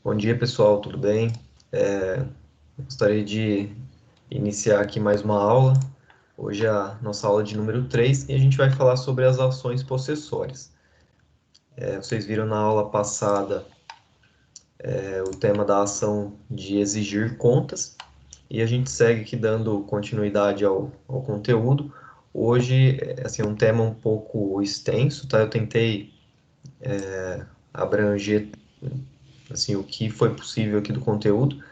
Bom dia, pessoal, tudo bem? Gostaria de iniciar aqui mais uma aula. Hoje é a nossa aula de número 3 e a gente vai falar sobre as ações possessórias. Vocês viram na aula passada o tema da ação de exigir contas e a gente segue aqui dando continuidade ao conteúdo. Hoje, assim, é um tema um pouco extenso, tá? Eu tentei abranger, assim, o que foi possível aqui do conteúdo.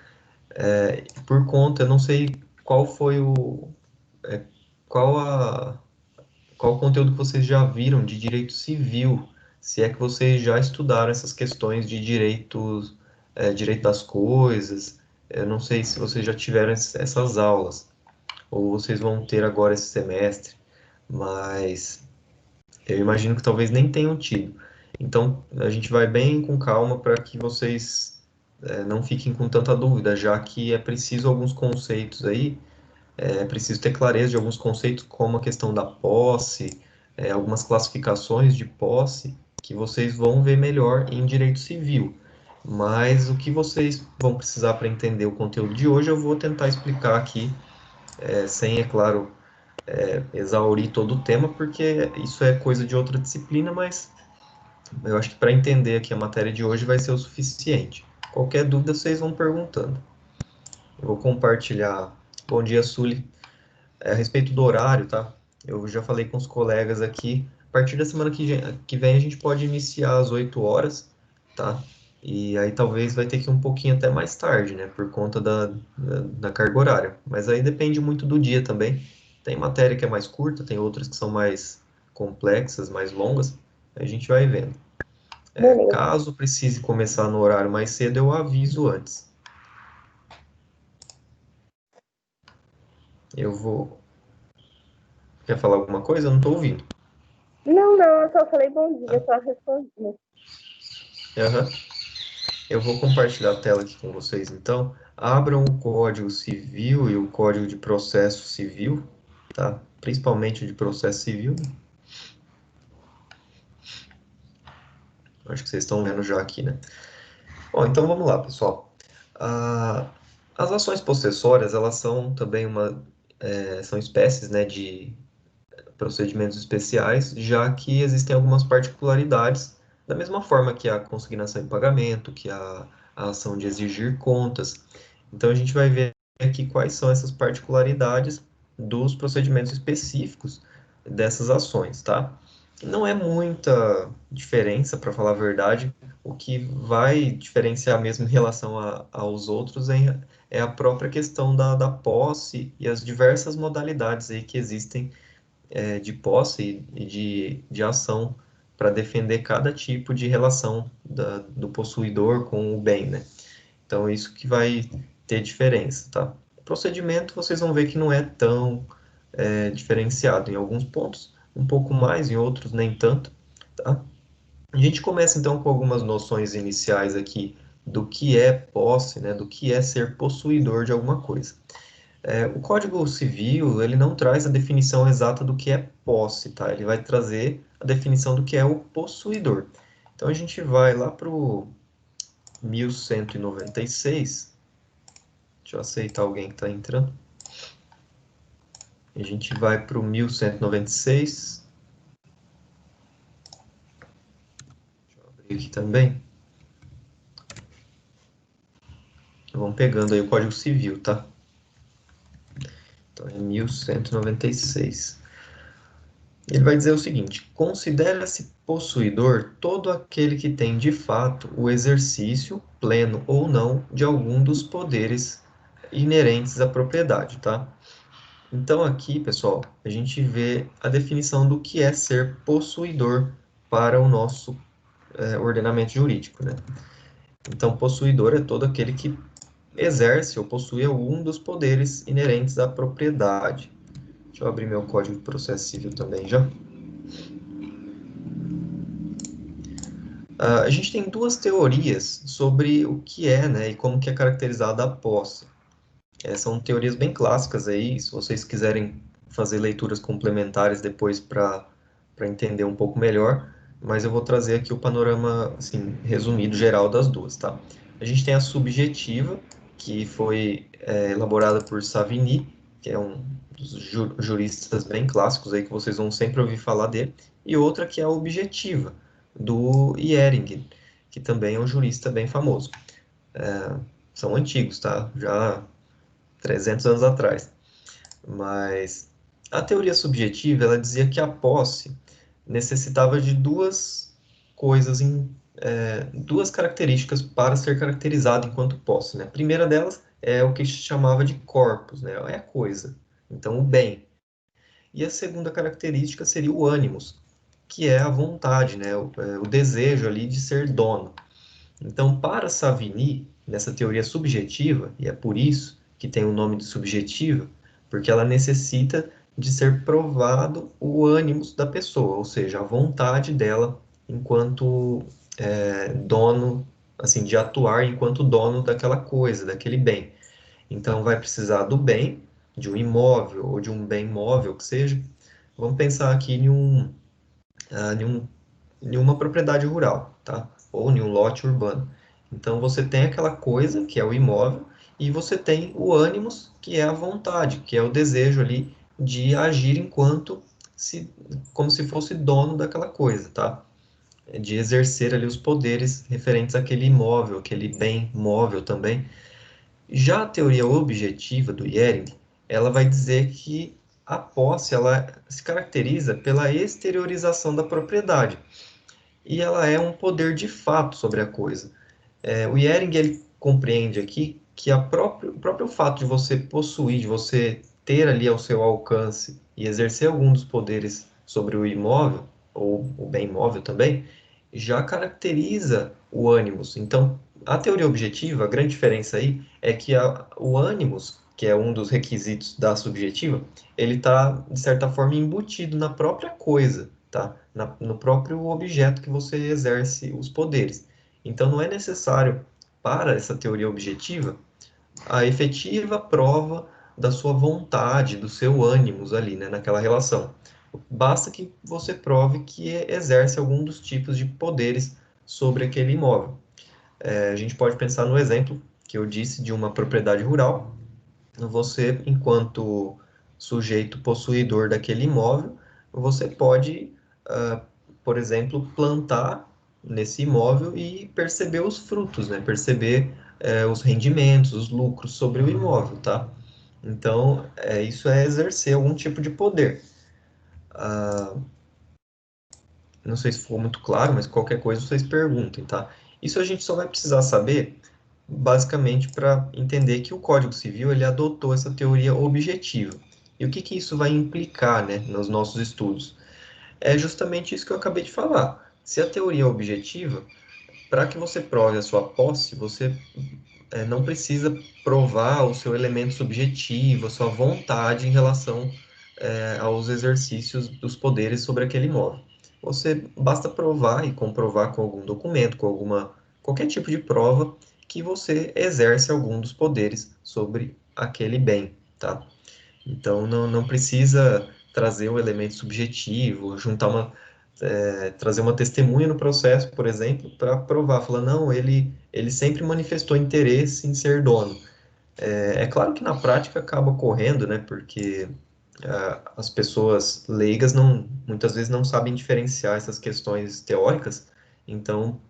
Por conta, eu não sei qual foi qual a, qual o conteúdo que vocês já viram de direito civil, se é que vocês já estudaram essas questões de direitos, direito das coisas. Eu não sei se vocês já tiveram essas aulas, ou vocês vão ter agora esse semestre, mas eu imagino que talvez nem tenham tido. Então, a gente vai bem com calma para que vocês não fiquem com tanta dúvida, já que é preciso alguns conceitos aí. É preciso ter clareza de alguns conceitos, como a questão da posse, algumas classificações de posse, que vocês vão ver melhor em direito civil. Mas o que vocês vão precisar para entender o conteúdo de hoje, eu vou tentar explicar aqui, sem, é claro, exaurir todo o tema, porque isso é coisa de outra disciplina, mas eu acho que para entender aqui a matéria de hoje vai ser o suficiente. Qualquer dúvida, vocês vão perguntando. Eu vou compartilhar. Bom dia, Sully. A respeito do horário, tá? Eu já falei com os colegas aqui. A partir da semana que vem a gente pode iniciar às 8 horas, tá? E aí talvez vai ter que ir um pouquinho até mais tarde, né? Por conta da carga horária. Mas aí depende muito do dia também. Tem matéria que é mais curta, tem outras que são mais complexas, mais longas. A gente vai vendo. Beleza. Caso precise começar no horário mais cedo, eu aviso antes. Eu vou. Quer falar alguma coisa? Eu não estou ouvindo. Não, eu só falei bom Tá? dia, só respondi. Aham. Eu vou compartilhar a tela aqui com vocês, então. Abram o Código Civil e o Código de Processo Civil, tá? Principalmente o de Processo Civil. Acho que vocês estão vendo já aqui, né? Bom, então vamos lá, pessoal. Ah, as ações possessórias, elas são também são espécies, né, de procedimentos especiais, já que existem algumas particularidades, da mesma forma que a consignação em pagamento, que a ação de exigir contas. Então, a gente vai ver aqui quais são essas particularidades dos procedimentos específicos dessas ações, tá? Não é muita diferença, para falar a verdade. O que vai diferenciar mesmo em relação aos outros é a própria questão da posse e as diversas modalidades aí que existem de posse e de ação para defender cada tipo de relação do possuidor com o bem, né? Então, isso que vai ter diferença, tá? O procedimento, vocês vão ver que não é tão diferenciado em alguns pontos, um pouco mais, em outros nem tanto, tá? A gente começa, então, com algumas noções iniciais aqui do que é posse, né? Do que é ser possuidor de alguma coisa. O Código Civil, ele não traz a definição exata do que é posse, tá? Ele vai trazer a definição do que é o possuidor. Então, a gente vai lá para o 1196. Deixa eu aceitar alguém que está entrando. A gente vai para o 1196. Deixa eu abrir aqui também. Vamos pegando aí o Código Civil, tá? Então, é 1196. Ele vai dizer o seguinte: considera-se possuidor todo aquele que tem de fato o exercício, pleno ou não, de algum dos poderes inerentes à propriedade, tá? Então aqui, pessoal, a gente vê a definição do que é ser possuidor para o nosso ordenamento jurídico, né? Então, possuidor é todo aquele que exerce ou possui algum dos poderes inerentes à propriedade. Deixa eu abrir meu Código de Processo Civil também já. A gente tem duas teorias sobre o que é, né, e como que é caracterizada a posse. São teorias bem clássicas aí, se vocês quiserem fazer leituras complementares depois para entender um pouco melhor, mas eu vou trazer aqui o panorama, assim, resumido, geral das duas, tá? A gente tem a subjetiva, que foi elaborada por Savigny, que é um dos juristas bem clássicos aí que vocês vão sempre ouvir falar dele, e outra que é a objetiva, do Hering, que também é um jurista bem famoso. São antigos, tá? Já 300 anos atrás. Mas a teoria subjetiva, ela dizia que a posse necessitava de duas coisas, duas características para ser caracterizado enquanto posse, né? A primeira delas é o que se chamava de corpus, né? É a coisa, então o bem. E a segunda característica seria o ânimos, que é a vontade, né? O desejo ali de ser dono. Então, para Savigny, nessa teoria subjetiva, e é por isso que tem o nome de subjetiva, porque ela necessita de ser provado o ânimos da pessoa, ou seja, a vontade dela enquanto dono, assim, de atuar enquanto dono daquela coisa, daquele bem. Então, vai precisar do bem, de um imóvel ou de um bem móvel que seja. Vamos pensar aqui em um em uma propriedade rural, tá? Ou em um lote urbano. Então você tem aquela coisa, que é o imóvel, e você tem o ânimos, que é a vontade, que é o desejo ali de agir enquanto como se fosse dono daquela coisa, tá? De exercer ali os poderes referentes àquele imóvel, aquele bem móvel também. Já a teoria objetiva do Hering, ela vai dizer que a posse ela se caracteriza pela exteriorização da propriedade e ela é um poder de fato sobre a coisa. O Hering ele compreende aqui que o próprio fato de você possuir, de você ter ali ao seu alcance e exercer algum dos poderes sobre o imóvel, ou o bem imóvel também, já caracteriza o ânimos. Então, a teoria objetiva, a grande diferença aí é que o ânimos, que é um dos requisitos da subjetiva, ele está, de certa forma, embutido na própria coisa, tá? No próprio objeto que você exerce os poderes. Então, não é necessário, para essa teoria objetiva, a efetiva prova da sua vontade, do seu ânimos ali, né, naquela relação. Basta que você prove que exerce algum dos tipos de poderes sobre aquele imóvel. A gente pode pensar no exemplo que eu disse de uma propriedade rural. Você, enquanto sujeito possuidor daquele imóvel, você pode, por exemplo, plantar nesse imóvel e perceber os frutos, né? Perceber, os rendimentos, os lucros sobre o imóvel, tá? Então, isso é exercer algum tipo de poder. Não sei se ficou muito claro, mas qualquer coisa vocês perguntem, tá? Isso a gente só vai precisar saber, basicamente, para entender que o Código Civil ele adotou essa teoria objetiva. E o que que isso vai implicar, né, nos nossos estudos? É justamente isso que eu acabei de falar. Se a teoria é objetiva, para que você prove a sua posse, você não precisa provar o seu elemento subjetivo, a sua vontade em relação aos exercícios dos poderes sobre aquele imóvel. Você basta provar e comprovar com algum documento, com qualquer tipo de prova que você exerce algum dos poderes sobre aquele bem, tá? Então não precisa trazer o elemento subjetivo, trazer uma testemunha no processo, por exemplo, para provar, falar, não, ele sempre manifestou interesse em ser dono. É claro que na prática acaba ocorrendo, né, porque as pessoas leigas muitas vezes não sabem diferenciar essas questões teóricas, então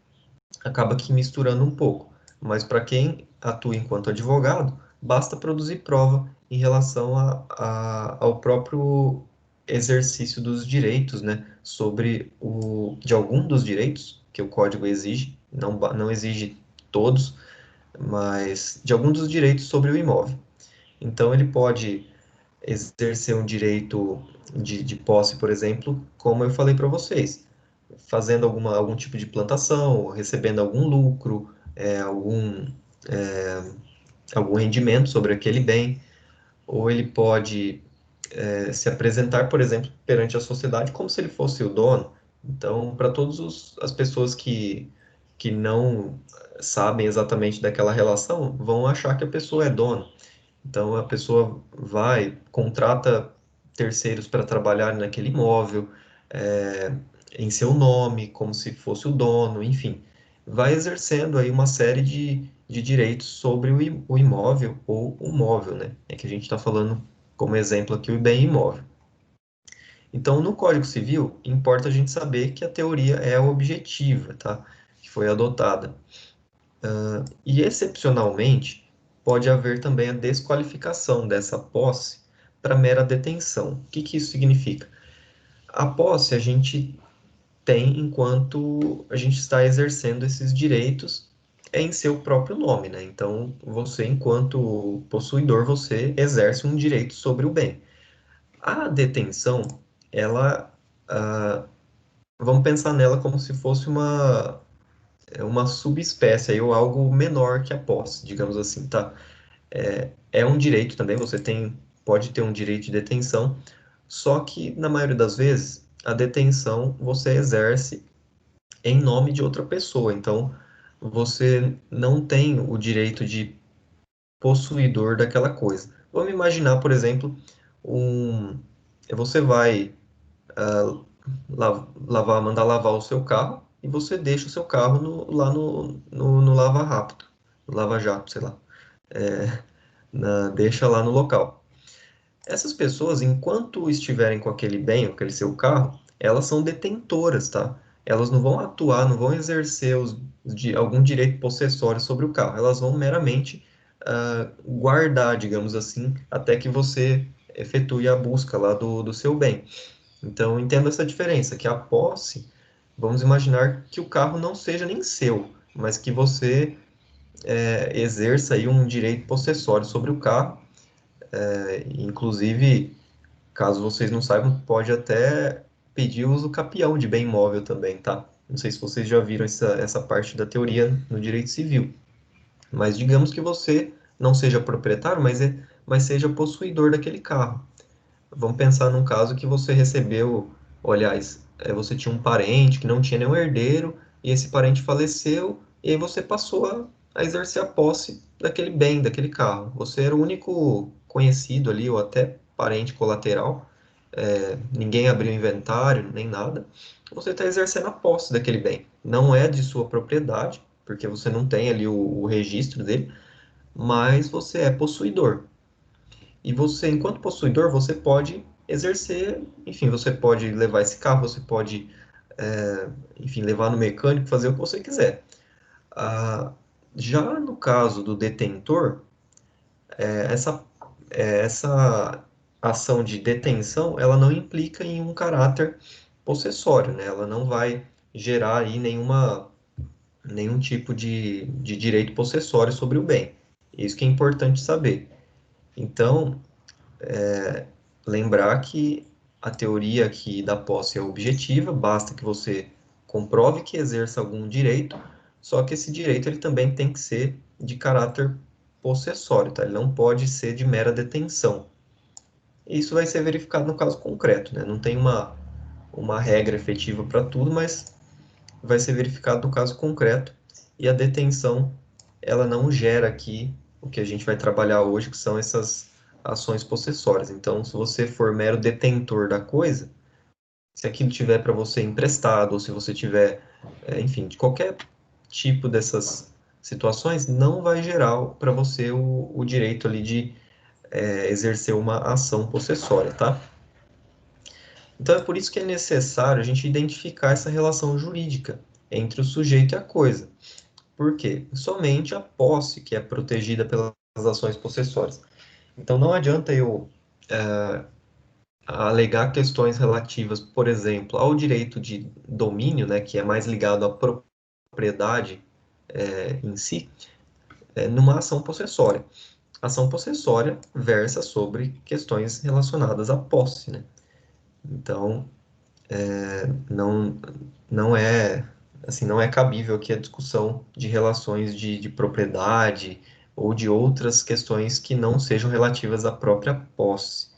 acaba que misturando um pouco. Mas para quem atua enquanto advogado, basta produzir prova em relação ao próprio exercício dos direitos, né, de algum dos direitos que o código exige, não exige todos, mas de algum dos direitos sobre o imóvel. Então, ele pode exercer um direito de posse, por exemplo, como eu falei para vocês, fazendo algum tipo de plantação, recebendo algum lucro, algum rendimento sobre aquele bem, ou ele pode se apresentar, por exemplo, perante a sociedade como se ele fosse o dono. Então, para todas as pessoas que não sabem exatamente daquela relação, vão achar que a pessoa é dona. Então, a pessoa vai, contrata terceiros para trabalhar naquele imóvel, é, em seu nome, como se fosse o dono, enfim, vai exercendo aí uma série de direitos sobre o imóvel ou o móvel, né? É que a gente está falando como exemplo aqui o bem imóvel. Então, no Código Civil, importa a gente saber que a teoria é a objetiva, tá? Que foi adotada. E, excepcionalmente, pode haver também a desqualificação dessa posse para mera detenção. O que que isso significa? A posse a gente tem enquanto a gente está exercendo esses direitos em seu próprio nome, né? Então, você, enquanto possuidor, você exerce um direito sobre o bem. A detenção, ela, ah, vamos pensar nela como se fosse uma subespécie aí, ou algo menor que a posse, digamos assim, tá? É um direito também, pode ter um direito de detenção, só que, na maioria das vezes, a detenção você exerce em nome de outra pessoa. Então, você não tem o direito de possuidor daquela coisa. Vamos imaginar, por exemplo, você vai mandar lavar o seu carro e você deixa o seu carro lá no Lava Rápido, no Lava Jato, sei lá. Deixa lá no local. Essas pessoas, enquanto estiverem com aquele bem, com aquele seu carro, elas são detentoras, tá? Elas não vão atuar, não vão exercer algum direito possessório sobre o carro. Elas vão meramente guardar, digamos assim, até que você efetue a busca lá do seu bem. Então, entenda essa diferença, que a posse, vamos imaginar que o carro não seja nem seu, mas que você exerça aí um direito possessório sobre o carro. Inclusive, caso vocês não saibam, pode até pedir uso capião de bem imóvel também, tá? Não sei se vocês já viram essa parte da teoria no direito civil. Mas digamos que você não seja proprietário, mas seja possuidor daquele carro. Vamos pensar num caso que você recebeu, aliás, você tinha um parente que não tinha nenhum herdeiro, e esse parente faleceu, e aí você passou a exercer a posse daquele bem, daquele carro. Você era o único conhecido ali, ou até parente colateral, ninguém abriu inventário, nem nada. Você está exercendo a posse daquele bem. Não é de sua propriedade, porque você não tem ali o registro dele, mas você é possuidor. E você, enquanto possuidor, você pode exercer, enfim, você pode levar esse carro, você pode, enfim, levar no mecânico, fazer o que você quiser. Ah, já no caso do detentor, essa ação de detenção, ela não implica em um caráter possessório, né? Ela não vai gerar aí nenhum tipo de direito possessório sobre o bem. Isso que é importante saber. Então, lembrar que a teoria aqui da posse é objetiva, basta que você comprove que exerça algum direito, só que esse direito ele também tem que ser de caráter possessório, tá? Ele não pode ser de mera detenção. Isso vai ser verificado no caso concreto, né? Não tem uma regra efetiva para tudo, mas vai ser verificado no caso concreto. E a detenção, ela não gera aqui o que a gente vai trabalhar hoje, que são essas ações possessórias. Então, se você for mero detentor da coisa, se aquilo tiver para você emprestado, ou se você tiver, enfim, de qualquer tipo dessas situações, não vai gerar para você o direito ali de exercer uma ação possessória, tá? Então é por isso que é necessário a gente identificar essa relação jurídica entre o sujeito e a coisa. Por quê? Somente a posse que é protegida pelas ações possessórias. Então não adianta eu alegar questões relativas, por exemplo, ao direito de domínio, né, que é mais ligado à propriedade em si, numa ação possessória. A ação possessória versa sobre questões relacionadas à posse, né? Então, não, não é assim, não é cabível aqui a discussão de relações de propriedade ou de outras questões que não sejam relativas à própria posse.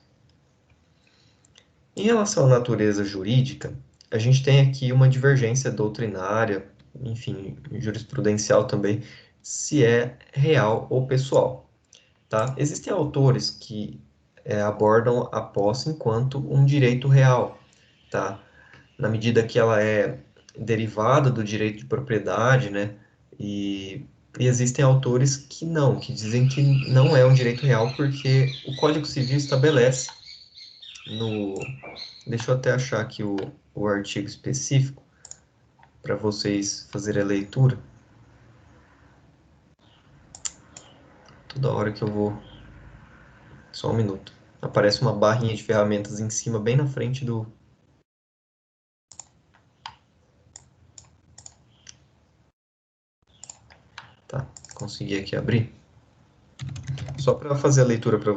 Em relação à natureza jurídica, a gente tem aqui uma divergência doutrinária, enfim, jurisprudencial também, se é real ou pessoal, tá? Existem autores que abordam a posse enquanto um direito real, tá? Na medida que ela é derivada do direito de propriedade, né? E E existem autores que não, que dizem que não é um direito real, porque o Código Civil estabelece no... Deixa eu até achar aqui o artigo específico para vocês fazerem a leitura. Toda hora que eu vou... Só um minuto. Aparece uma barrinha de ferramentas em cima, bem na frente do... Tá, consegui aqui abrir. Só para fazer a leitura para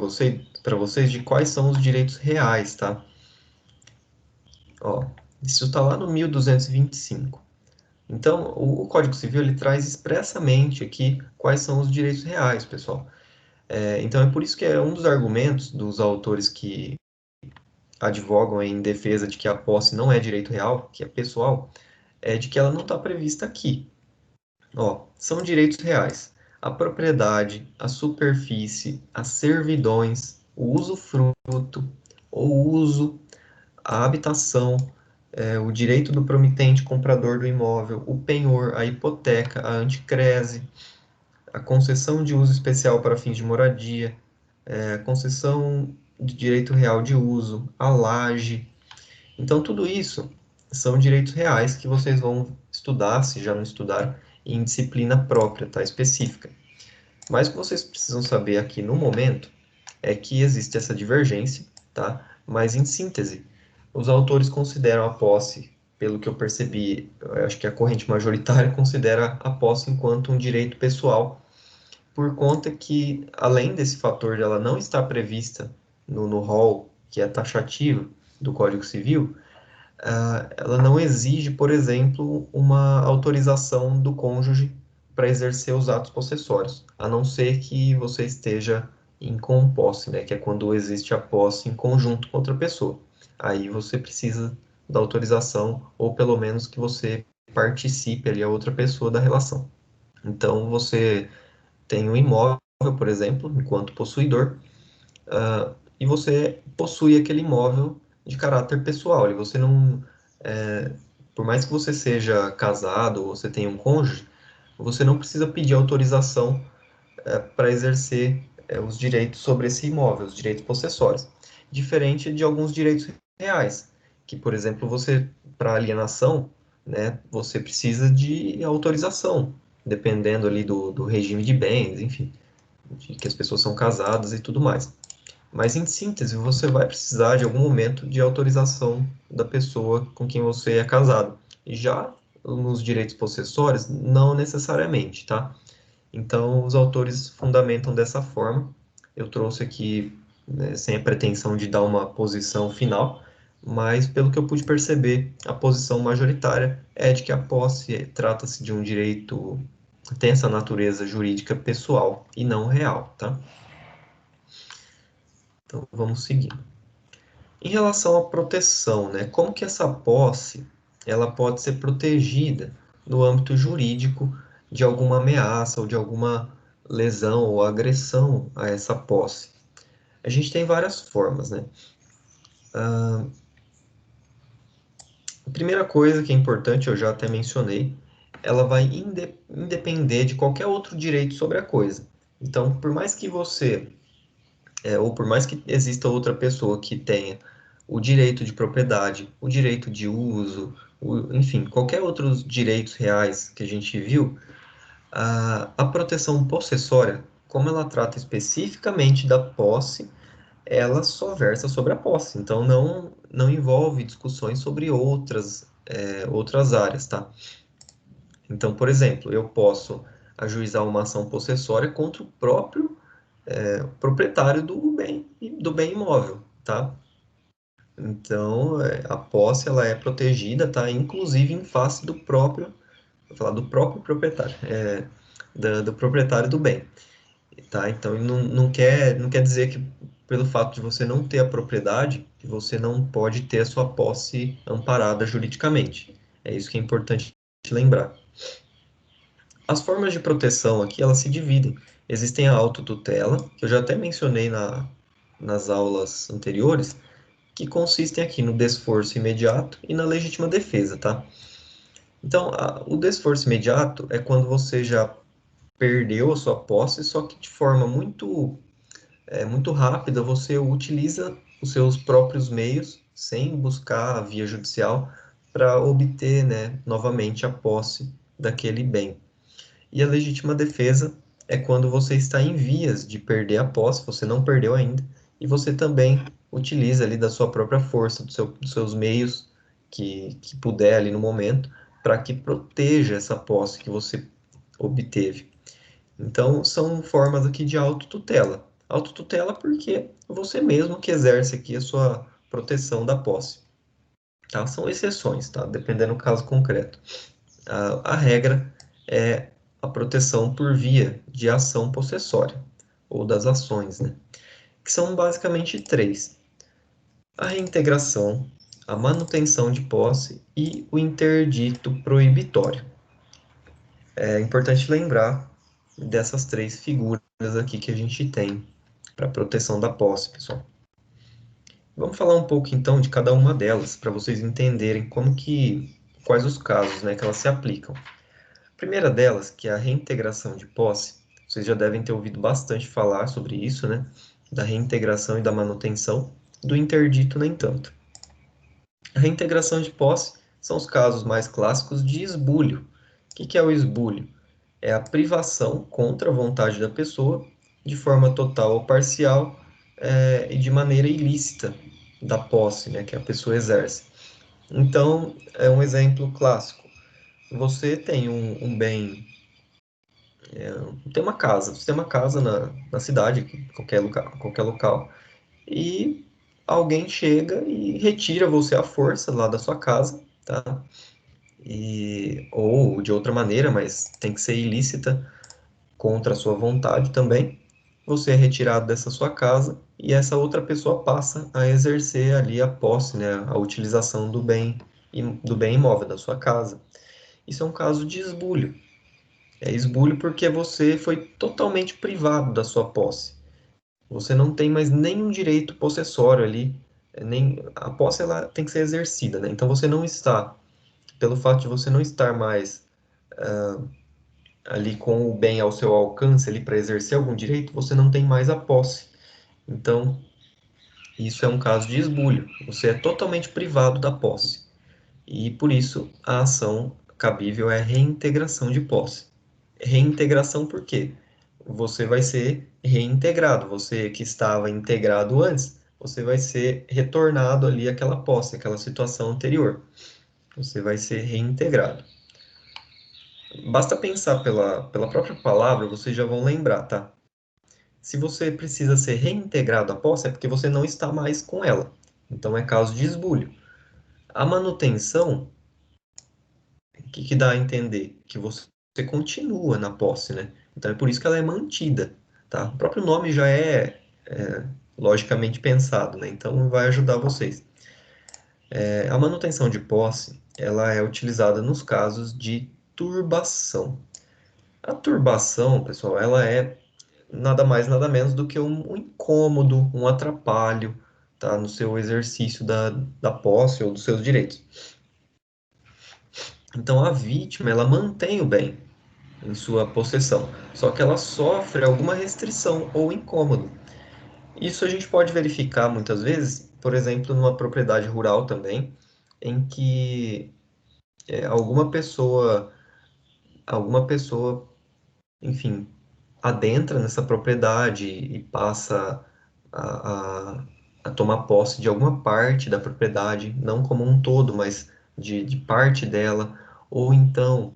vocês de quais são os direitos reais, tá? Ó, isso está lá no 1225. Então, o Código Civil ele traz expressamente aqui quais são os direitos reais, pessoal. Então, é por isso que é um dos argumentos dos autores que advogam em defesa de que a posse não é direito real, que é pessoal, é de que ela não está prevista aqui. Ó, são direitos reais: a propriedade, a superfície, as servidões, o usufruto, o uso, a habitação, o direito do promitente comprador do imóvel, o penhor, a hipoteca, a anticrese, a concessão de uso especial para fins de moradia, a concessão de direito real de uso, a laje. Então, tudo isso são direitos reais que vocês vão estudar, se já não estudaram, em disciplina própria, tá? Específica. Mas o que vocês precisam saber aqui no momento é que existe essa divergência, tá? Mas em síntese, os autores consideram a posse, pelo que eu percebi, eu acho que a corrente majoritária considera a posse enquanto um direito pessoal, por conta que, além desse fator de ela não estar prevista no rol que é taxativo do Código Civil, ela não exige, por exemplo, uma autorização do cônjuge para exercer os atos possessórios, a não ser que você esteja em composse, né, que é quando existe a posse em conjunto com outra pessoa. Aí você precisa da autorização, ou pelo menos que você participe ali a outra pessoa da relação. Então você tem um imóvel, por exemplo, enquanto possuidor, e você possui aquele imóvel de caráter pessoal. E você não, por mais que você seja casado ou você tenha um cônjuge, você não precisa pedir autorização para exercer os direitos sobre esse imóvel, os direitos possessórios. Diferente de alguns direitos reais, que, por exemplo, você, para alienação, né, você precisa de autorização, dependendo ali do regime de bens, enfim, de que as pessoas são casadas e tudo mais. Mas, em síntese, você vai precisar, de algum momento, de autorização da pessoa com quem você é casado. E já nos direitos possessórios, não necessariamente, tá? Então, os autores fundamentam dessa forma. Eu trouxe aqui, né, sem a pretensão de dar uma posição final, mas, pelo que eu pude perceber, a posição majoritária é de que a posse trata-se de um direito, tem essa natureza jurídica pessoal e não real, tá? Então, vamos seguir. Em relação à proteção, né, como que essa posse ela pode ser protegida no âmbito jurídico de alguma ameaça ou de alguma lesão ou agressão a essa posse? A gente tem várias formas, né? A primeira coisa que é importante, eu já até mencionei, ela vai independer de qualquer outro direito sobre a coisa. Então, por mais que você ou por mais que exista outra pessoa que tenha o direito de propriedade, o direito de uso, enfim, qualquer outros direitos reais que a gente viu, a proteção possessória, como ela trata especificamente da posse, ela só versa sobre a posse, então não envolve discussões sobre outras áreas, tá? Então, por exemplo, eu posso ajuizar uma ação possessória contra o próprio proprietário do bem imóvel, tá? Então, a posse ela é protegida, tá? Inclusive em face do próprio, vou falar do próprio proprietário, do proprietário do bem, tá? Então, não quer dizer que pelo fato de você não ter a propriedade, que você não pode ter a sua posse amparada juridicamente. É isso que é importante lembrar. As formas de proteção aqui, elas se dividem. Existem a autotutela, que eu já até mencionei nas aulas anteriores, que consistem aqui no desforço imediato e na legítima defesa, tá? Então, o desforço imediato é quando você já perdeu a sua posse, só que de forma muito rápida você utiliza os seus próprios meios, sem buscar a via judicial, para obter, né, novamente a posse daquele bem. E a legítima defesa é quando você está em vias de perder a posse, você não perdeu ainda, e você também utiliza ali da sua própria força, dos seus meios que puder ali no momento, para que proteja essa posse que você obteve. Então, são formas aqui de autotutela. Autotutela porque você mesmo que exerce aqui a sua proteção da posse. Tá? São exceções, tá? Dependendo do caso concreto. A regra é a proteção por via de ação possessória, ou das ações, né? Que são basicamente três: a reintegração, a manutenção de posse e o interdito proibitório. É importante lembrar dessas três figuras aqui que a gente tem para proteção da posse, pessoal. Vamos falar um pouco então de cada uma delas para vocês entenderem quais os casos, né, que elas se aplicam. A primeira delas, que é a reintegração de posse, vocês já devem ter ouvido bastante falar sobre isso, né? Da reintegração e da manutenção, do interdito nem tanto. A reintegração de posse são os casos mais clássicos de esbulho. O que é o esbulho? É a privação contra a vontade da pessoa, de forma total ou parcial, e de maneira ilícita da posse, né, que a pessoa exerce. Então, é um exemplo clássico. Você tem um bem, você tem uma casa na cidade, qualquer local, e alguém chega e retira você à força lá da sua casa, tá? Ou de outra maneira, mas tem que ser ilícita, contra a sua vontade também, você é retirado dessa sua casa e essa outra pessoa passa a exercer ali a posse, né, a utilização do bem imóvel da sua casa. Isso é um caso de esbulho. É esbulho porque você foi totalmente privado da sua posse. Você não tem mais nenhum direito possessório ali, nem a posse ela tem que ser exercida, né? Então você não está, pelo fato de você não estar mais ali com o bem ao seu alcance ali para exercer algum direito, você não tem mais a posse. Então, isso é um caso de esbulho. Você é totalmente privado da posse. E por isso a ação cabível é reintegração de posse. Reintegração por quê? Você vai ser reintegrado. Você que estava integrado antes, você vai ser retornado ali àquela posse, àquela situação anterior. Você vai ser reintegrado. Basta pensar pela própria palavra, vocês já vão lembrar, tá? Se você precisa ser reintegrado à posse, é porque você não está mais com ela. Então, é caso de esbulho. A manutenção, o que dá a entender? Que você continua na posse, né? Então, é por isso que ela é mantida, tá? O próprio nome já é logicamente pensado, né? Então, vai ajudar vocês. A manutenção de posse, ela é utilizada nos casos de turbação. A turbação, pessoal, ela é nada mais, nada menos do que um incômodo, um atrapalho, tá, no seu exercício da posse ou dos seus direitos. Então, a vítima, ela mantém o bem em sua possessão, só que ela sofre alguma restrição ou incômodo. Isso a gente pode verificar muitas vezes, por exemplo, numa propriedade rural também, em que alguma pessoa, enfim, adentra nessa propriedade e passa a, a, a tomar posse de alguma parte da propriedade, não como um todo, mas de parte dela, ou então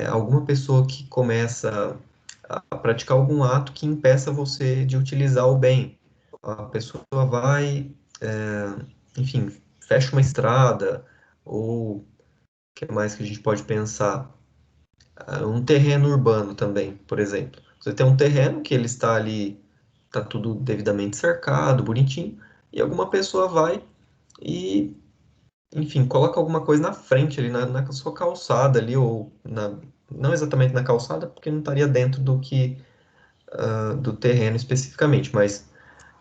alguma pessoa que começa a praticar algum ato que impeça você de utilizar o bem. A pessoa vai, enfim, fecha uma estrada, ou o que mais que a gente pode pensar? Um terreno urbano também, por exemplo. Você tem um terreno que ele está ali, está tudo devidamente cercado, bonitinho, e alguma pessoa vai e, enfim, coloca alguma coisa na frente ali, na sua calçada ali, não exatamente na calçada, porque não estaria dentro do terreno especificamente, mas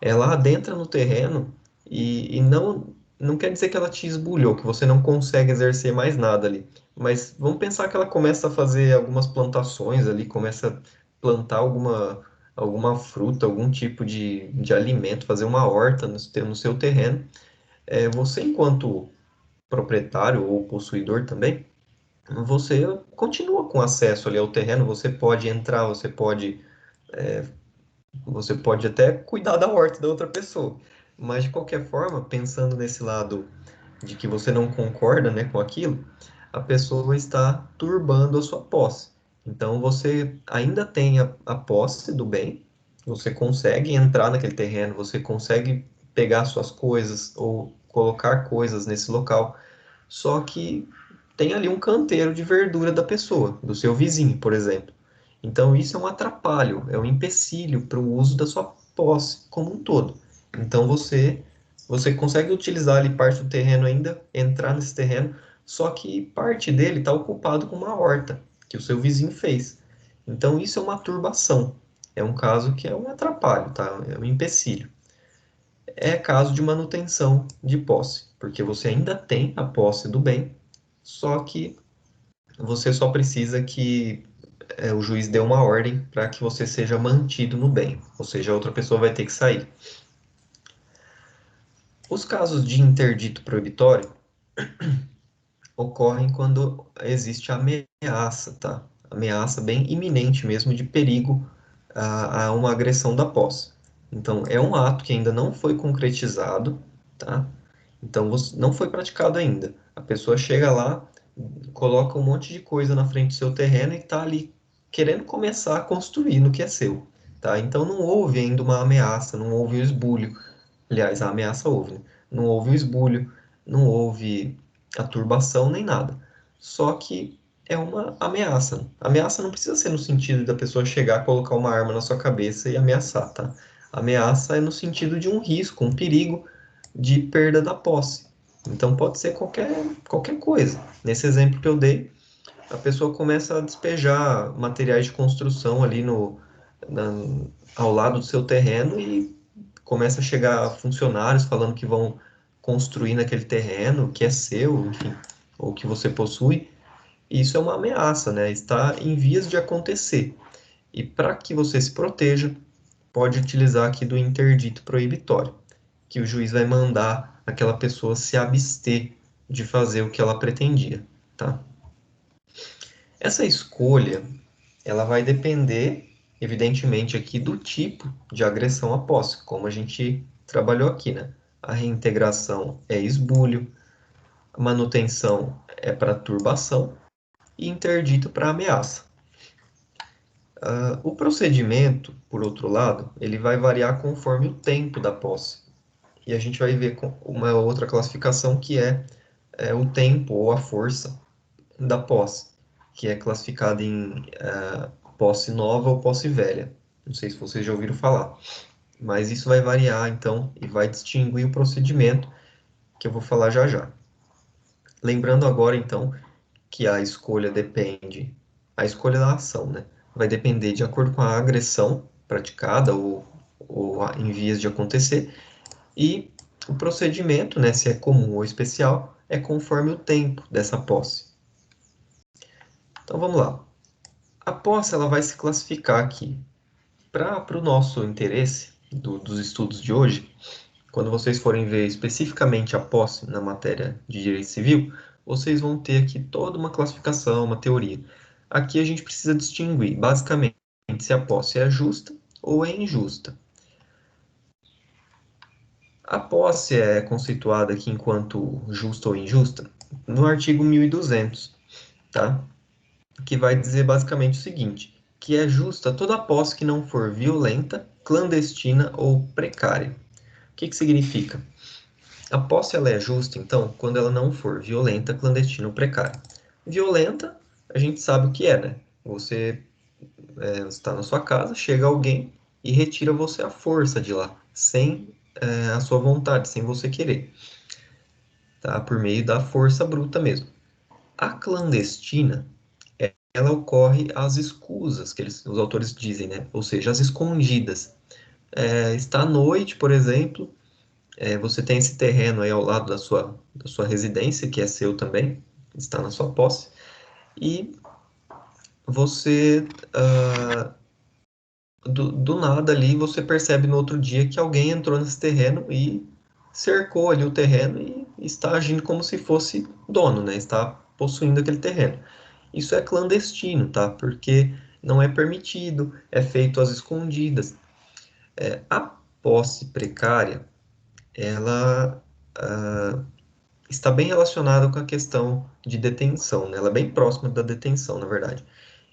ela adentra no terreno e não quer dizer que ela te esbulhou, que você não consegue exercer mais nada ali. Mas vamos pensar que ela começa a fazer algumas plantações ali, começa plantar alguma fruta, algum tipo de alimento, fazer uma horta no seu terreno, você, enquanto proprietário ou possuidor também, você continua com acesso ali ao terreno, você pode entrar, você pode até cuidar da horta da outra pessoa. Mas, de qualquer forma, pensando nesse lado de que você não concorda, né, com aquilo, a pessoa está turbando a sua posse. Então, você ainda tem a posse do bem, você consegue entrar naquele terreno, você consegue pegar suas coisas ou colocar coisas nesse local, só que tem ali um canteiro de verdura da pessoa, do seu vizinho, por exemplo. Então, isso é um atrapalho, é um empecilho para o uso da sua posse como um todo. Então, você consegue utilizar ali parte do terreno ainda, entrar nesse terreno, só que parte dele está ocupado com uma horta que o seu vizinho fez. Então, isso é uma turbação. É um caso que é um atrapalho, tá? É um empecilho. É caso de manutenção de posse, porque você ainda tem a posse do bem, só que você só precisa que o juiz dê uma ordem para que você seja mantido no bem, ou seja, a outra pessoa vai ter que sair. Os casos de interdito proibitório ocorrem quando existe ameaça, tá? Ameaça bem iminente mesmo de perigo a uma agressão da posse. Então, é um ato que ainda não foi concretizado, tá? Então, não foi praticado ainda. A pessoa chega lá, coloca um monte de coisa na frente do seu terreno e está ali querendo começar a construir no que é seu, tá? Então, não houve ainda uma ameaça, não houve o esbulho. Aliás, a ameaça houve, né? Não houve o esbulho, não houve a turbação nem nada. Só que é uma ameaça. Ameaça não precisa ser no sentido da pessoa chegar, colocar uma arma na sua cabeça e ameaçar, tá? Ameaça é no sentido de um risco, um perigo de perda da posse. Então pode ser qualquer coisa. Nesse exemplo que eu dei, a pessoa começa a despejar materiais de construção ali na, ao lado do seu terreno e começa a chegar funcionários falando que vão construir naquele terreno, que é seu, enfim, ou que você possui. E isso é uma ameaça, né? Está em vias de acontecer. E para que você se proteja, pode utilizar aqui do interdito proibitório, que o juiz vai mandar aquela pessoa se abster de fazer o que ela pretendia, tá? Essa escolha, ela vai depender, evidentemente, aqui do tipo de agressão à posse, como a gente trabalhou aqui, né? A reintegração é esbulho, a manutenção é para turbação e interdito para ameaça. O procedimento, por outro lado, ele vai variar conforme o tempo da posse. E a gente vai ver uma outra classificação que é o tempo ou a força da posse, que é classificada em posse nova ou posse velha. Não sei se vocês já ouviram falar, mas isso vai variar então e vai distinguir o procedimento que eu vou falar já já. Lembrando agora então que a escolha da ação, né, vai depender de acordo com a agressão praticada ou em vias de acontecer e o procedimento, né, se é comum ou especial, é conforme o tempo dessa posse. Então vamos lá. A posse ela vai se classificar aqui. Para o nosso interesse dos estudos de hoje, quando vocês forem ver especificamente a posse na matéria de direito civil, vocês vão ter aqui toda uma classificação, uma teoria. Aqui a gente precisa distinguir, basicamente, se a posse é justa ou é injusta. A posse é conceituada aqui enquanto justa ou injusta no artigo 1200, tá? Que vai dizer basicamente o seguinte, que é justa toda posse que não for violenta, clandestina ou precária. O que que significa? A posse ela é justa, então, quando ela não for violenta, clandestina ou precária. Violenta, a gente sabe o que é, né? Você está na sua casa, chega alguém e retira você à força de lá, sem a sua vontade, sem você querer, tá? Por meio da força bruta mesmo. A clandestina, ela ocorre às escusas, que os autores dizem, né? Ou seja, às escondidas. Está à noite, por exemplo, você tem esse terreno aí ao lado da sua residência, que é seu também, está na sua posse, e você do nada ali você percebe no outro dia que alguém entrou nesse terreno e cercou ali o terreno e está agindo como se fosse dono, né? Está possuindo aquele terreno. Isso é clandestino, tá? Porque não é permitido, é feito às escondidas. A posse precária, ela está bem relacionada com a questão de detenção, né? Ela é bem próxima da detenção, na verdade.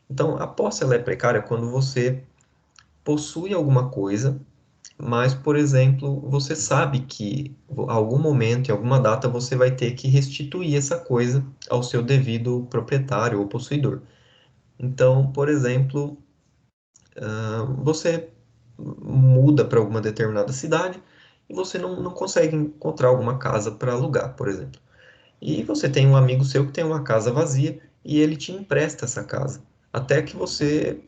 Então, a posse ela é precária quando você possui alguma coisa, mas, por exemplo, você sabe que em algum momento, em alguma data, você vai ter que restituir essa coisa ao seu devido proprietário ou possuidor. Então, por exemplo, você muda para alguma determinada cidade e você não consegue encontrar alguma casa para alugar, por exemplo. E você tem um amigo seu que tem uma casa vazia e ele te empresta essa casa, até que você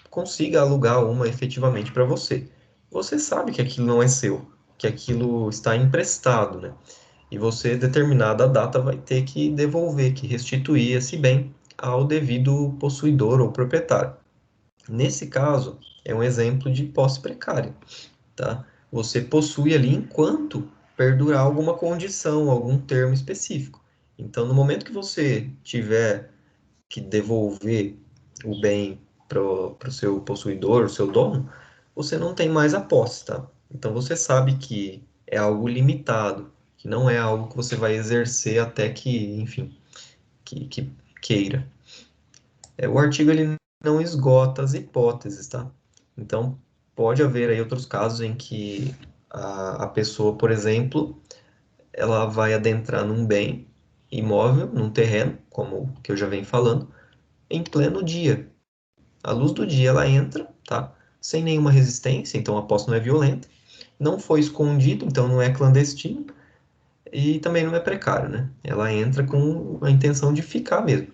consiga alugar uma efetivamente para você. Você sabe que aquilo não é seu, que aquilo está emprestado, né? E você, determinada data, vai ter que devolver, que restituir esse bem ao devido possuidor ou proprietário. Nesse caso, é um exemplo de posse precária, tá? Você possui ali enquanto perdurar alguma condição, algum termo específico. Então, no momento que você tiver que devolver o bem para o seu possuidor, o seu dono, você não tem mais a posse, tá? Então você sabe que é algo limitado, que não é algo que você vai exercer até que, enfim, que queira. O artigo ele não esgota as hipóteses, tá? Então pode haver aí outros casos em que a pessoa, por exemplo, ela vai adentrar num bem imóvel, num terreno, como o que eu já venho falando, em pleno dia. A luz do dia ela entra, tá? Sem nenhuma resistência, então a posse não é violenta. Não foi escondido, então não é clandestino. E também não é precário, né? Ela entra com a intenção de ficar mesmo.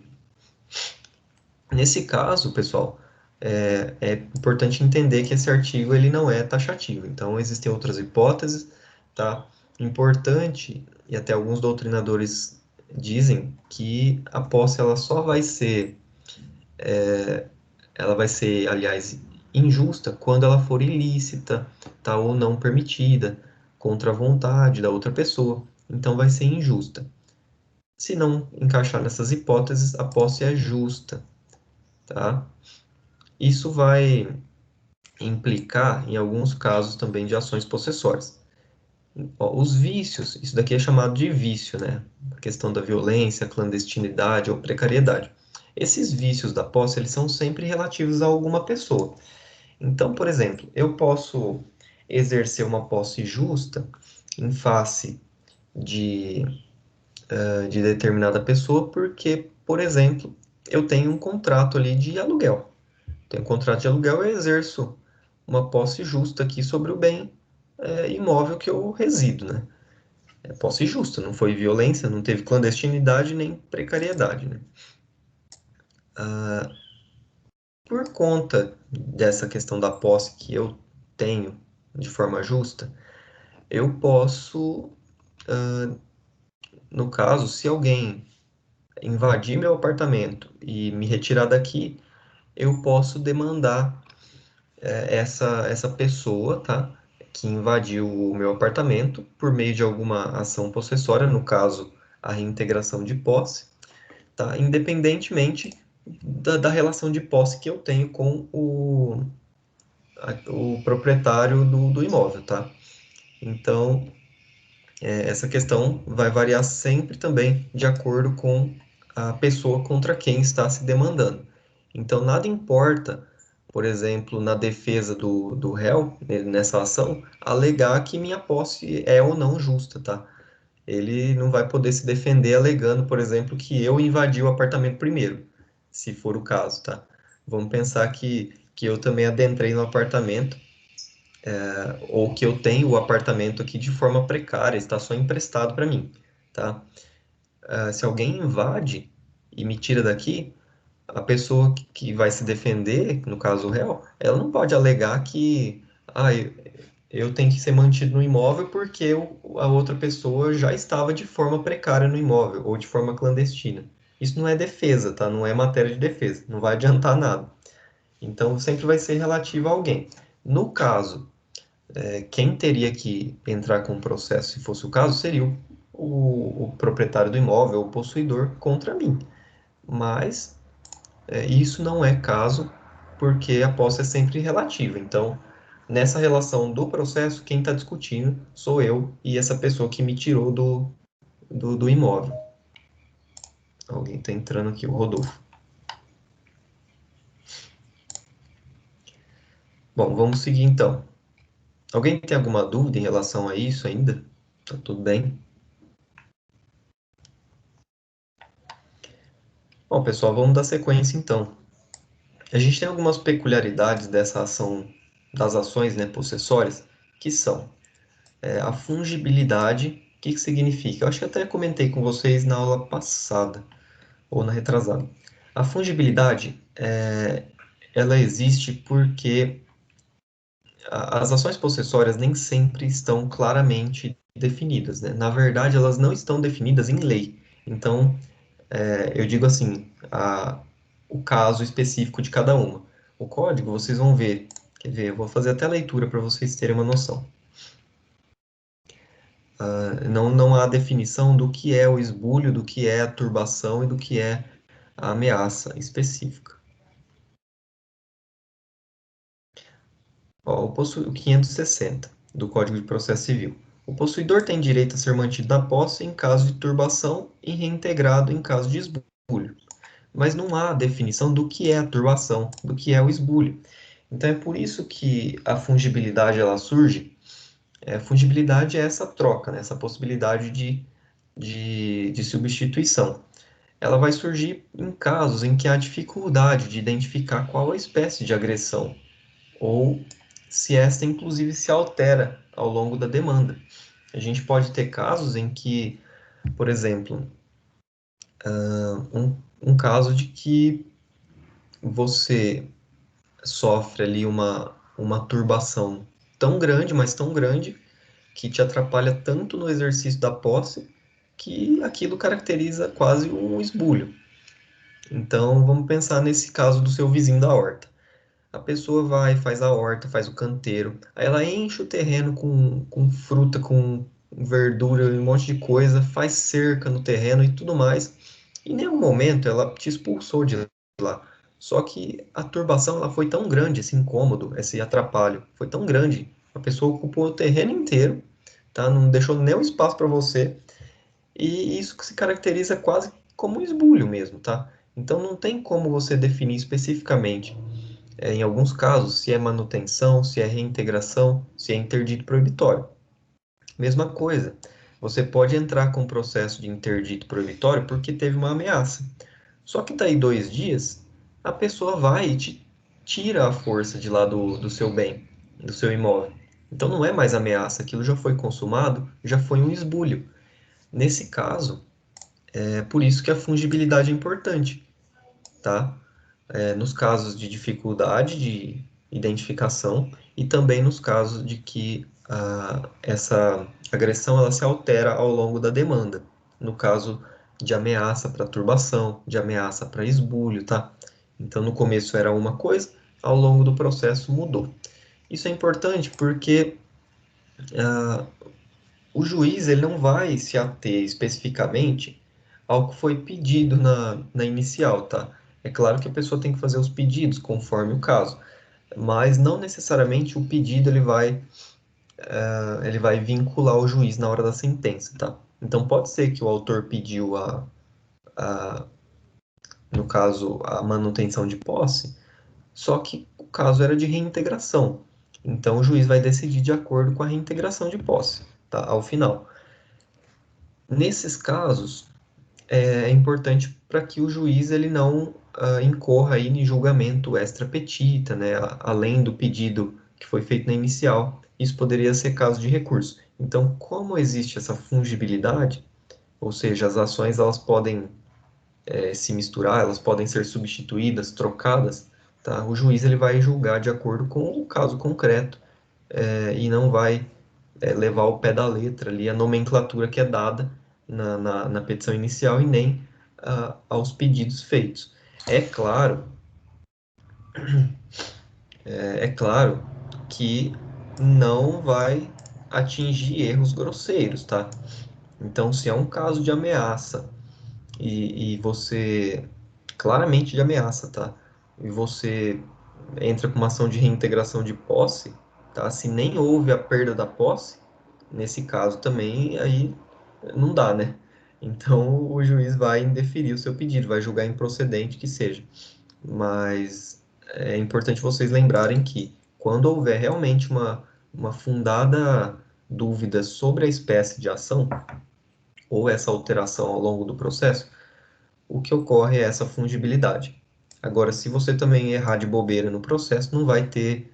Nesse caso, pessoal, é importante entender que esse artigo ele não é taxativo. Então existem outras hipóteses, tá? Importante, e até alguns doutrinadores dizem que a posse ela vai ser, aliás, injusta quando ela for ilícita, tá? Ou não permitida, contra a vontade da outra pessoa. Então vai ser injusta. Se não encaixar nessas hipóteses, a posse é justa, tá? Isso vai implicar em alguns casos também de ações possessórias. Ó, os vícios, isso daqui é chamado de vício, né? A questão da violência, clandestinidade ou precariedade. Esses vícios da posse, eles são sempre relativos a alguma pessoa. Então, por exemplo, eu posso exercer uma posse justa em face de, de determinada pessoa porque, por exemplo, eu tenho um contrato ali de aluguel. Tenho um contrato de aluguel, eu exerço uma posse justa aqui sobre o bem imóvel que eu resido, né? É posse justa, não foi violência, não teve clandestinidade nem precariedade, né? Por conta dessa questão da posse que eu tenho de forma justa, eu posso, no caso, se alguém invadir meu apartamento e me retirar daqui, eu posso demandar essa pessoa, tá? Que invadiu o meu apartamento por meio de alguma ação possessória, no caso, a reintegração de posse, tá? Independentemente da relação de posse que eu tenho com o proprietário do imóvel, tá? Então, essa questão vai variar sempre também de acordo com a pessoa contra quem está se demandando. Então, nada importa, por exemplo, na defesa do réu, nessa ação, alegar que minha posse é ou não justa, tá? Ele não vai poder se defender alegando, por exemplo, que eu invadi o apartamento primeiro, se for o caso, tá? Vamos pensar que eu também adentrei no apartamento ou que eu tenho o apartamento aqui de forma precária, está só emprestado para mim, tá? Se alguém invade e me tira daqui, a pessoa que vai se defender, no caso o réu, ela não pode alegar que eu tenho que ser mantido no imóvel porque a outra pessoa já estava de forma precária no imóvel ou de forma clandestina. Isso não é defesa, tá? Não é matéria de defesa, não vai adiantar nada. Então sempre vai ser relativo a alguém. No caso, quem teria que entrar com o processo, se fosse o caso, seria o proprietário do imóvel, o possuidor, contra mim. Mas isso não é caso, porque a posse é sempre relativa. Então, nessa relação do processo, quem está discutindo sou eu e essa pessoa que me tirou do imóvel. Alguém está entrando aqui, o Rodolfo. Bom, vamos seguir então. Alguém tem alguma dúvida em relação a isso ainda? Tá tudo bem? Bom, pessoal, vamos dar sequência então. A gente tem algumas peculiaridades dessa ação, das ações, né, possessórias, que são a fungibilidade. O que que significa? Eu acho que até comentei com vocês na aula passada, ou na retrasada. A fungibilidade, ela existe porque as ações possessórias nem sempre estão claramente definidas, né? Na verdade, elas não estão definidas em lei. Então, eu digo assim, o caso específico de cada uma. O código, vocês vão ver, quer ver, eu vou fazer até a leitura para vocês terem uma noção. Não há definição do que é o esbulho, do que é a turbação e do que é a ameaça específica. Ó, o 560 do Código de Processo Civil. O possuidor tem direito a ser mantido na posse em caso de turbação e reintegrado em caso de esbulho. Mas não há definição do que é a turbação, do que é o esbulho. Então é por isso que a fungibilidade ela surge. Fungibilidade é essa troca, né? Essa possibilidade de substituição. Ela vai surgir em casos em que há dificuldade de identificar qual a espécie de agressão, ou se esta inclusive se altera ao longo da demanda. A gente pode ter casos em que, por exemplo, um caso de que você sofre ali uma turbação tão grande, mas tão grande, que te atrapalha tanto no exercício da posse, que aquilo caracteriza quase um esbulho. Então, vamos pensar nesse caso do seu vizinho da horta. A pessoa vai, faz a horta, faz o canteiro, aí ela enche o terreno com fruta, com verdura, um monte de coisa, faz cerca no terreno e tudo mais. Em nenhum momento ela te expulsou de lá. Só que a turbação ela foi tão grande, esse incômodo, esse atrapalho, foi tão grande. A pessoa ocupou o terreno inteiro, tá? Não deixou nenhum espaço para você. E isso que se caracteriza quase como um esbulho mesmo, tá? Então não tem como você definir especificamente em alguns casos, se é manutenção, se é reintegração, se é interdito proibitório. Mesma coisa, você pode entrar com um processo de interdito proibitório porque teve uma ameaça. Só que daí 2 dias, a pessoa vai e te tira a força de lá do seu bem, do seu imóvel. Então não é mais ameaça, aquilo já foi consumado, já foi um esbulho. Nesse caso, é por isso que a fungibilidade é importante, tá? Nos casos de dificuldade de identificação e também nos casos de que essa agressão ela se altera ao longo da demanda. No caso de ameaça para turbação, de ameaça para esbulho, tá? Então, no começo era uma coisa, ao longo do processo mudou. Isso é importante porque o juiz ele não vai se ater especificamente ao que foi pedido na inicial, tá? É claro que a pessoa tem que fazer os pedidos conforme o caso, mas não necessariamente o pedido ele vai vincular o juiz na hora da sentença, tá? Então pode ser que o autor pediu no caso, a manutenção de posse, só que o caso era de reintegração. Então o juiz vai decidir de acordo com a reintegração de posse, tá? Ao final. Nesses casos, é importante para que o juiz ele não incorra aí em julgamento extra petita, né, além do pedido que foi feito na inicial. Isso poderia ser caso de recurso. Então, como existe essa fungibilidade, ou seja, as ações elas podem se misturar, elas podem ser substituídas, trocadas, tá? O juiz ele vai julgar de acordo com o caso concreto e não vai levar ao pé da letra ali a nomenclatura que é dada na petição inicial e nem aos pedidos feitos. É claro, é claro que não vai atingir erros grosseiros, tá? Então, se é um caso de ameaça e você claramente de ameaça, tá? E você entra com uma ação de reintegração de posse, tá? Se nem houve a perda da posse, nesse caso também aí não dá, né? Então o juiz vai indeferir o seu pedido, vai julgar improcedente que seja. Mas é importante vocês lembrarem que quando houver realmente uma fundada dúvida sobre a espécie de ação ou essa alteração ao longo do processo, o que ocorre é essa fungibilidade. Agora, se você também errar de bobeira no processo, não vai ter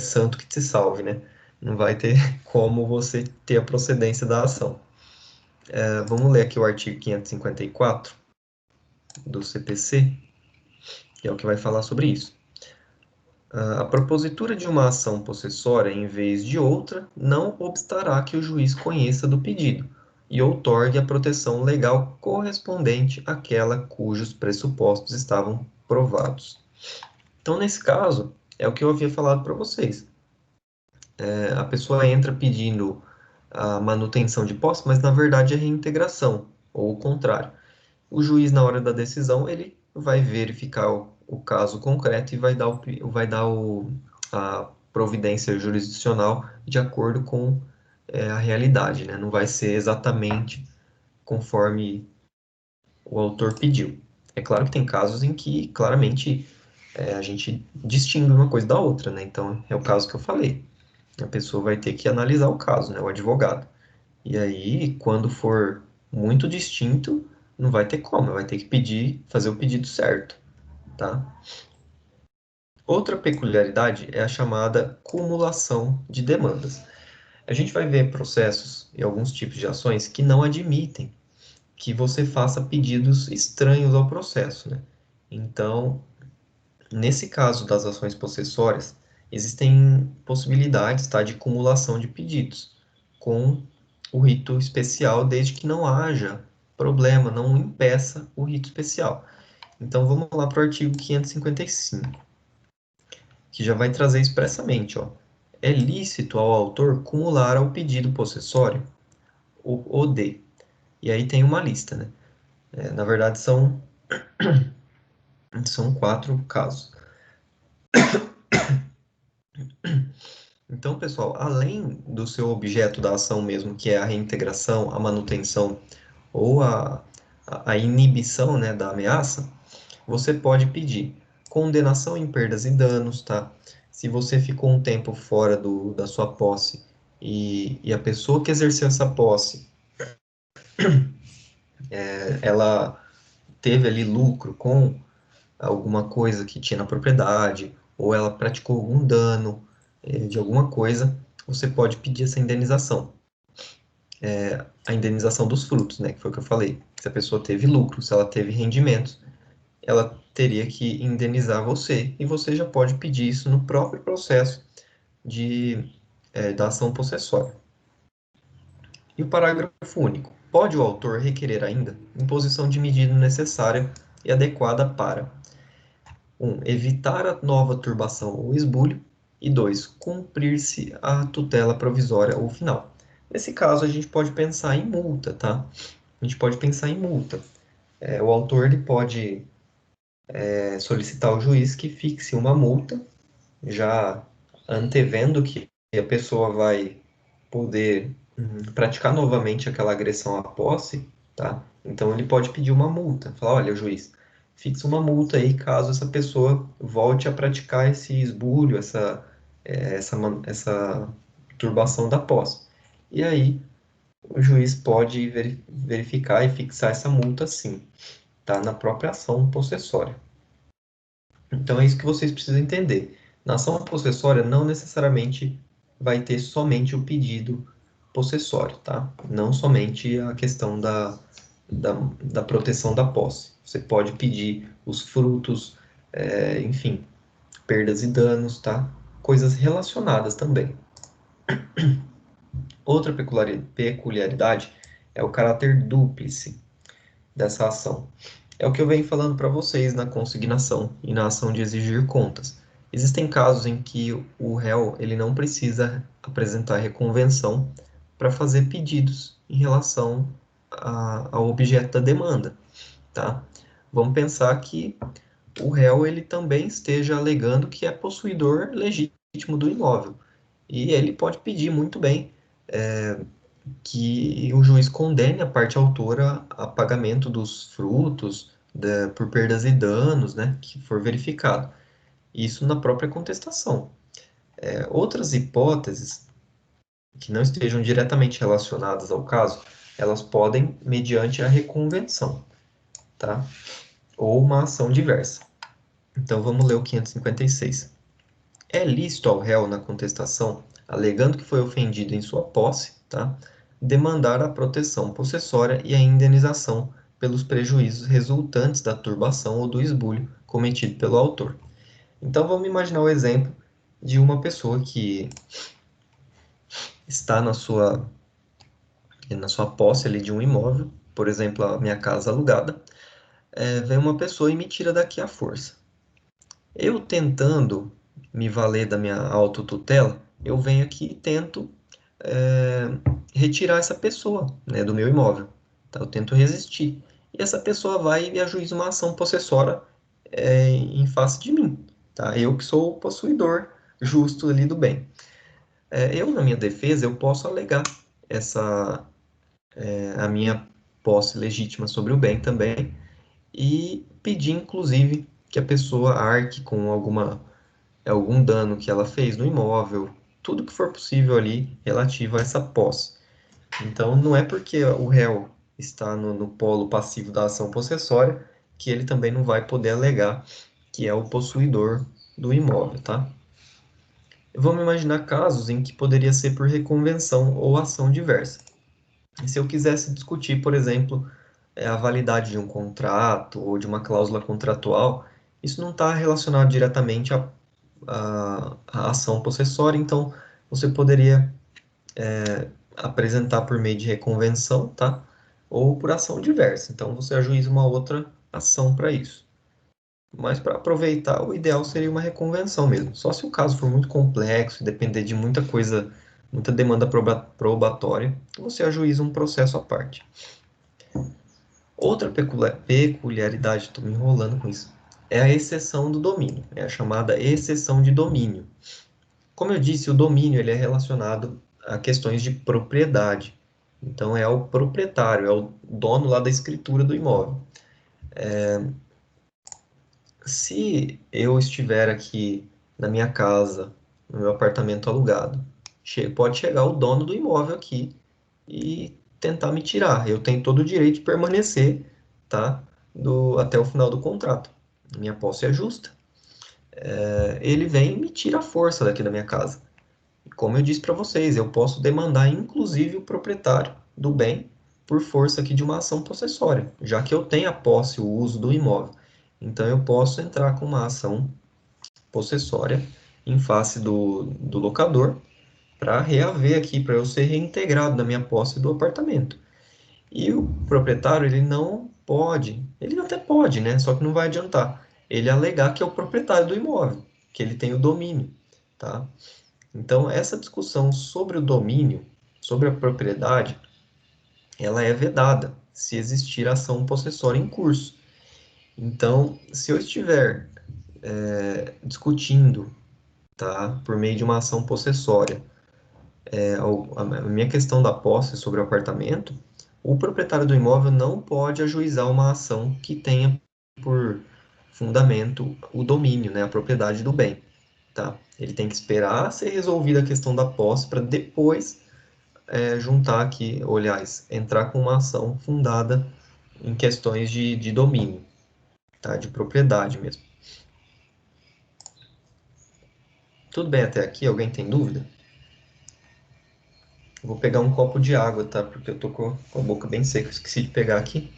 santo que te salve, né? Não vai ter como você ter a procedência da ação. Vamos ler aqui o artigo 554 do CPC, que é o que vai falar sobre isso. A propositura de uma ação possessória em vez de outra não obstará que o juiz conheça do pedido e outorgue a proteção legal correspondente àquela cujos pressupostos estavam provados. Então, nesse caso, é o que eu havia falado para vocês. A pessoa entra pedindo a manutenção de posse, mas na verdade é reintegração, ou o contrário. O juiz, na hora da decisão, ele vai verificar o caso concreto e a providência jurisdicional de acordo com a realidade, né? Não vai ser exatamente conforme o autor pediu. É claro que tem casos em que, claramente, a gente distingue uma coisa da outra, né? Então, é o caso que eu falei. A pessoa vai ter que analisar o caso, né? O advogado. E aí, quando for muito distinto, não vai ter como, vai ter que pedir, fazer o pedido certo, tá? Outra peculiaridade é a chamada cumulação de demandas. A gente vai ver processos e alguns tipos de ações que não admitem que você faça pedidos estranhos ao processo, né? Então, nesse caso das ações possessórias, existem possibilidades, tá, de cumulação de pedidos com o rito especial, desde que não haja problema, não impeça o rito especial. Então vamos lá para o artigo 555, que já vai trazer expressamente, ó, é lícito ao autor cumular ao pedido possessório o de. E aí tem uma lista, né? Na verdade são 4 casos. Então, pessoal, além do seu objeto da ação mesmo, que é a reintegração, a manutenção ou a inibição, né, da ameaça, você pode pedir condenação em perdas e danos, tá? Se você ficou um tempo fora da sua posse e a pessoa que exerceu essa posse, ela teve ali lucro com alguma coisa que tinha na propriedade, ou ela praticou algum dano de alguma coisa, você pode pedir essa indenização. A indenização dos frutos, né, que foi o que eu falei. Se a pessoa teve lucro, se ela teve rendimentos, ela teria que indenizar você, e você já pode pedir isso no próprio processo da ação possessória. E o parágrafo único. Pode o autor requerer ainda imposição de medida necessária e adequada para 1. Evitar a nova turbação ou esbulho, e 2. Cumprir-se a tutela provisória ou final. Nesse caso, a gente pode pensar em multa, tá? A gente pode pensar em multa. O autor ele pode solicitar ao juiz que fixe uma multa, já antevendo que a pessoa vai poder praticar novamente aquela agressão à posse, tá? Então ele pode pedir uma multa, falar, olha, juiz, fixa uma multa aí caso essa pessoa volte a praticar esse esbulho, essa turbação da posse. E aí o juiz pode verificar e fixar essa multa sim, tá? Na própria ação possessória. Então é isso que vocês precisam entender. Na ação possessória não necessariamente vai ter somente o pedido possessório, tá? Não somente a questão da proteção da posse. Você pode pedir os frutos, enfim, perdas e danos, tá? Coisas relacionadas também. Outra peculiaridade é o caráter dúplice dessa ação. É o que eu venho falando para vocês na consignação e na ação de exigir contas. Existem casos em que o réu ele não precisa apresentar reconvenção para fazer pedidos em relação ao objeto da demanda, tá? Vamos pensar que o réu ele também esteja alegando que é possuidor legítimo do imóvel. E ele pode pedir muito bem que o juiz condene a parte autora a pagamento dos frutos por perdas e danos, né, que for verificado. Isso na própria contestação. Outras hipóteses que não estejam diretamente relacionadas ao caso, elas podem mediante a reconvenção, tá? Ou uma ação diversa. Então vamos ler o 556. É lícito ao réu na contestação, alegando que foi ofendido em sua posse, tá? Demandar a proteção possessória e a indenização pelos prejuízos resultantes da turbação ou do esbulho cometido pelo autor. Então vamos imaginar o exemplo de uma pessoa que está na sua posse ali de um imóvel, por exemplo, a minha casa alugada, vem uma pessoa e me tira daqui à força. Eu tentando me valer da minha autotutela, eu venho aqui e tento é, retirar essa pessoa, né, do meu imóvel. Tá? Eu tento resistir. E essa pessoa vai e ajuiza uma ação possessória em face de mim. Tá? Eu que sou o possuidor justo ali do bem. Eu, na minha defesa, eu posso alegar a minha posse legítima sobre o bem também e pedir, inclusive, que a pessoa arque com algum dano que ela fez no imóvel, tudo que for possível ali relativo a essa posse. Então, não é porque o réu está no polo passivo da ação possessória que ele também não vai poder alegar que é o possuidor do imóvel, tá? Vamos imaginar casos em que poderia ser por reconvenção ou ação diversa. Se eu quisesse discutir, por exemplo, a validade de um contrato ou de uma cláusula contratual, isso não está relacionado diretamente à ação possessória, então você poderia apresentar por meio de reconvenção, tá? Ou por ação diversa. Então você ajuiza uma outra ação para isso. Mas para aproveitar, o ideal seria uma reconvenção mesmo. Só se o caso for muito complexo e depender de muita coisa, muita demanda probatória, você ajuiza um processo à parte. Outra peculiaridade, estou me enrolando com isso, é a exceção do domínio, é a chamada exceção de domínio. Como eu disse, o domínio ele é relacionado a questões de propriedade. Então, é o proprietário, é o dono lá da escritura do imóvel. Se eu estiver aqui na minha casa, no meu apartamento alugado, pode chegar o dono do imóvel aqui e tentar me tirar. Eu tenho todo o direito de permanecer, tá? Até o final do contrato. Minha posse é justa. Ele vem e me tira a força daqui da minha casa. Como eu disse para vocês, eu posso demandar inclusive o proprietário do bem por força aqui de uma ação possessória, já que eu tenho a posse, o uso do imóvel. Então eu posso entrar com uma ação possessória em face do locador para reaver aqui, para eu ser reintegrado na minha posse do apartamento. E o proprietário, ele não pode, ele até pode, né? Só que não vai adiantar. Ele alegar que é o proprietário do imóvel, que ele tem o domínio, tá? Então, essa discussão sobre o domínio, sobre a propriedade, ela é vedada se existir ação possessória em curso. Então, se eu estiver discutindo, tá, por meio de uma ação possessória, a minha questão da posse sobre o apartamento, o proprietário do imóvel não pode ajuizar uma ação que tenha por fundamento o domínio, né, a propriedade do bem, tá? Ele tem que esperar ser resolvida a questão da posse para depois juntar aqui, ou aliás, entrar com uma ação fundada em questões de domínio, tá? De propriedade mesmo. Tudo bem até aqui? Alguém tem dúvida? Eu vou pegar um copo de água, tá? Porque eu tô com a boca bem seca, esqueci de pegar aqui.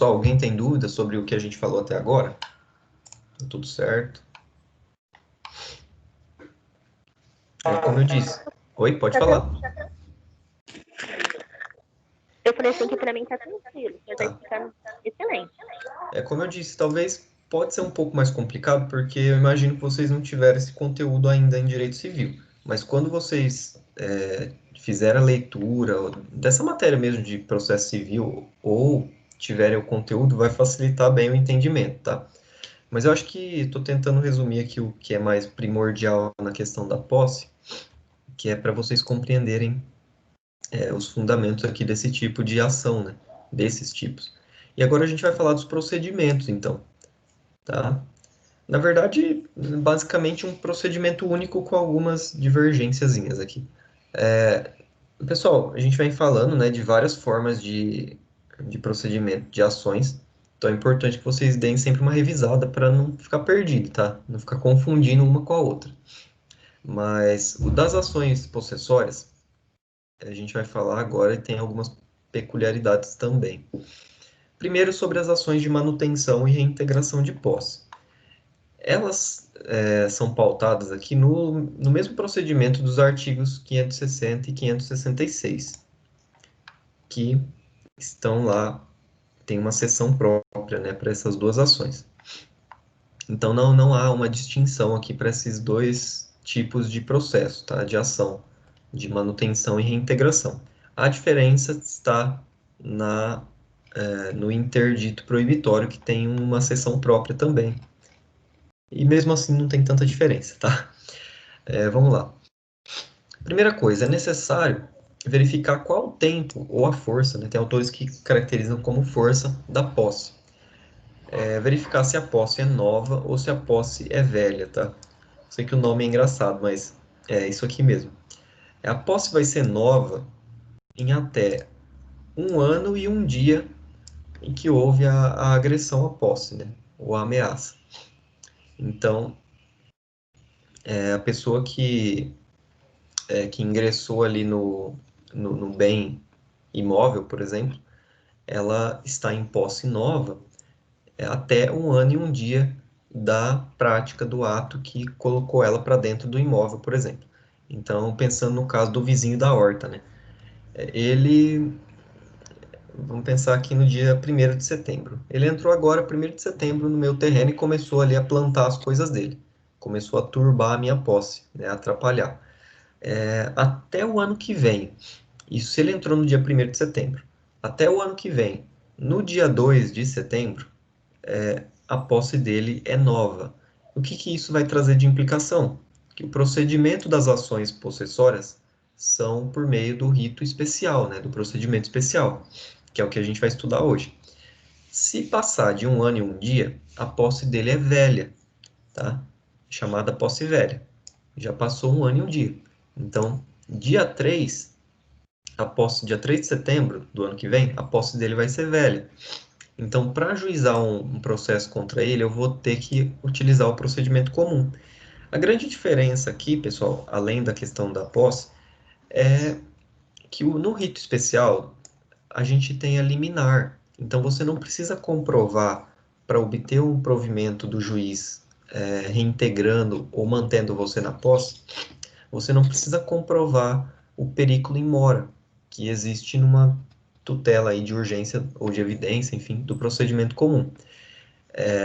Pessoal, alguém tem dúvida sobre o que a gente falou até agora? Tá tudo certo? Como eu disse. Oi, pode falar. Eu falei assim que pra mim tá tranquilo, você tá explicando excelente. Como eu disse, talvez pode ser um pouco mais complicado, porque eu imagino que vocês não tiveram esse conteúdo ainda em direito civil. Mas quando vocês fizerem a leitura dessa matéria mesmo de processo civil ou tiverem o conteúdo, vai facilitar bem o entendimento, tá? Mas eu acho que estou tentando resumir aqui o que é mais primordial na questão da posse, que é para vocês compreenderem os fundamentos aqui desse tipo de ação, né? Desses tipos. E agora a gente vai falar dos procedimentos, então, tá? Na verdade, basicamente um procedimento único com algumas divergênciazinhas aqui. Pessoal, a gente vem falando, né, de várias formas de procedimento, de ações. Então é importante que vocês deem sempre uma revisada para não ficar perdido, tá? Não ficar confundindo uma com a outra. Mas o das ações possessórias, a gente vai falar agora e tem algumas peculiaridades também. Primeiro, sobre as ações de manutenção e reintegração de posse. Elas são pautadas aqui no mesmo procedimento dos artigos 560 e 566, que estão lá, tem uma seção própria, né, para essas duas ações. Então, não há uma distinção aqui para esses dois tipos de processo, tá, de ação, de manutenção e reintegração. A diferença está no interdito proibitório, que tem uma seção própria também. E mesmo assim não tem tanta diferença, tá? Vamos lá. Primeira coisa, é necessário verificar qual o tempo ou a força, né? Tem autores que caracterizam como força da posse. Verificar se a posse é nova ou se a posse é velha, tá? Sei que o nome é engraçado, mas é isso aqui mesmo. A posse vai ser nova em até 1 ano e 1 dia em que houve a agressão à posse, né? Ou a ameaça. Então, a pessoa que ingressou ali no bem imóvel, por exemplo, ela está em posse nova até 1 ano e 1 dia da prática do ato que colocou ela para dentro do imóvel, por exemplo. Então, pensando no caso do vizinho da horta, né? Ele, vamos pensar aqui no dia 1º de setembro. Ele entrou agora, 1º de setembro, no meu terreno e começou ali a plantar as coisas dele. Começou a turbar a minha posse, né? Atrapalhar. Até o ano que vem, isso se ele entrou no dia 1º de setembro, até o ano que vem, no dia 2 de setembro, a posse dele é nova. O que isso vai trazer de implicação? Que o procedimento das ações possessórias são por meio do rito especial, né, do procedimento especial, que é o que a gente vai estudar hoje. Se passar de 1 ano e 1 dia, a posse dele é velha, tá? Chamada posse velha. Já passou 1 ano e 1 dia. Então, dia 3, dia 3 de setembro do ano que vem, a posse dele vai ser velha. Então, para ajuizar um processo contra ele, eu vou ter que utilizar o procedimento comum. A grande diferença aqui, pessoal, além da questão da posse, é que no rito especial a gente tem a liminar. Então, você não precisa comprovar para obter um provimento do juiz reintegrando ou mantendo você na posse, você não precisa comprovar o periculum in mora, que existe numa tutela aí de urgência ou de evidência, enfim, do procedimento comum.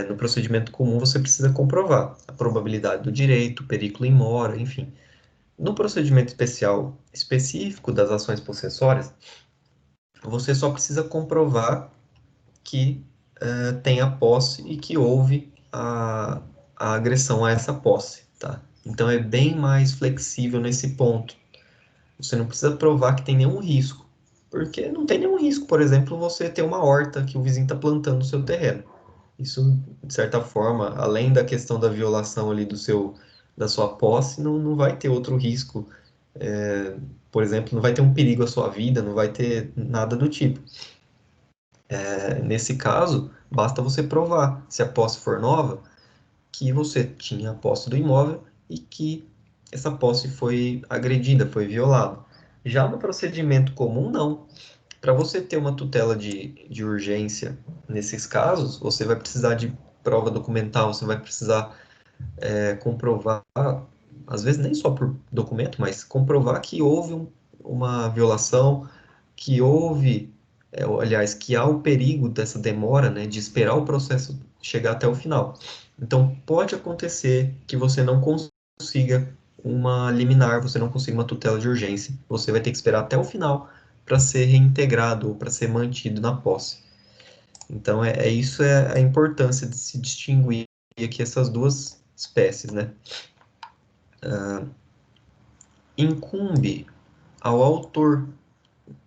No procedimento comum, você precisa comprovar a probabilidade do direito, o periculum in mora, enfim. No procedimento especial específico das ações possessórias, você só precisa comprovar que tem a posse e que houve a agressão a essa posse, tá? Então, é bem mais flexível nesse ponto. Você não precisa provar que tem nenhum risco, porque não tem nenhum risco, por exemplo, você ter uma horta que o vizinho está plantando no seu terreno. Isso, de certa forma, além da questão da violação ali da sua posse, não vai ter outro risco. Por exemplo, não vai ter um perigo à sua vida, não vai ter nada do tipo. Nesse caso, basta você provar, se a posse for nova, que você tinha a posse do imóvel e que essa posse foi agredida, foi violada. Já no procedimento comum, não. Para você ter uma tutela de urgência nesses casos, você vai precisar de prova documental, você vai precisar comprovar, às vezes nem só por documento, mas comprovar que houve uma violação, que houve, aliás, que há o perigo dessa demora, né, de esperar o processo chegar até o final. Então, pode acontecer que você não consiga uma liminar, você não consiga uma tutela de urgência. Você vai ter que esperar até o final para ser reintegrado ou para ser mantido na posse. Então, isso é a importância de se distinguir aqui essas duas espécies, né? Incumbe ao autor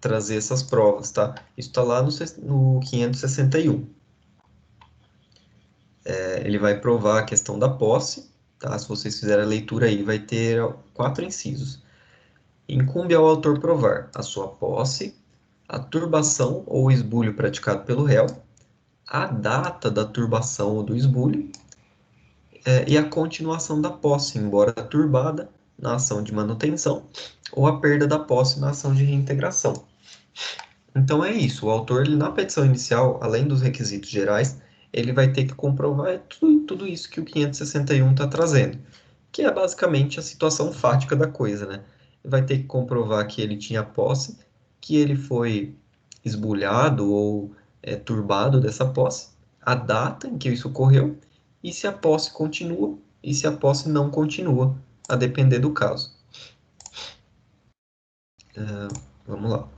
trazer essas provas, tá? Isso está lá no 561. Ele vai provar a questão da posse, tá? Se vocês fizerem a leitura aí, vai ter 4 incisos. Incumbe ao autor provar a sua posse, a turbação ou esbulho praticado pelo réu, a data da turbação ou do esbulho, e a continuação da posse, embora turbada, na ação de manutenção, ou a perda da posse na ação de reintegração. Então é isso, o autor, ele, na petição inicial, além dos requisitos gerais, ele vai ter que comprovar tudo isso que o 561 está trazendo, que é basicamente a situação fática da coisa, né? Ele vai ter que comprovar que ele tinha posse, que ele foi esbulhado ou turbado dessa posse, a data em que isso ocorreu, e se a posse continua, e se a posse não continua, a depender do caso. Vamos lá.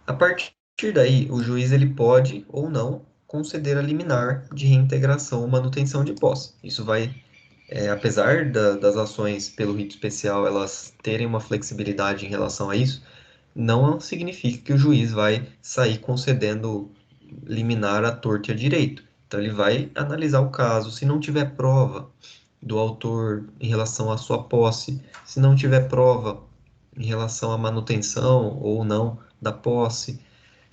A partir daí, o juiz ele pode ou não conceder a liminar de reintegração ou manutenção de posse. Isso vai, apesar das ações pelo rito especial elas terem uma flexibilidade em relação a isso, não significa que o juiz vai sair concedendo liminar à torto e à direito. Então ele vai analisar o caso, se não tiver prova do autor em relação à sua posse, se não tiver prova em relação à manutenção ou não da posse,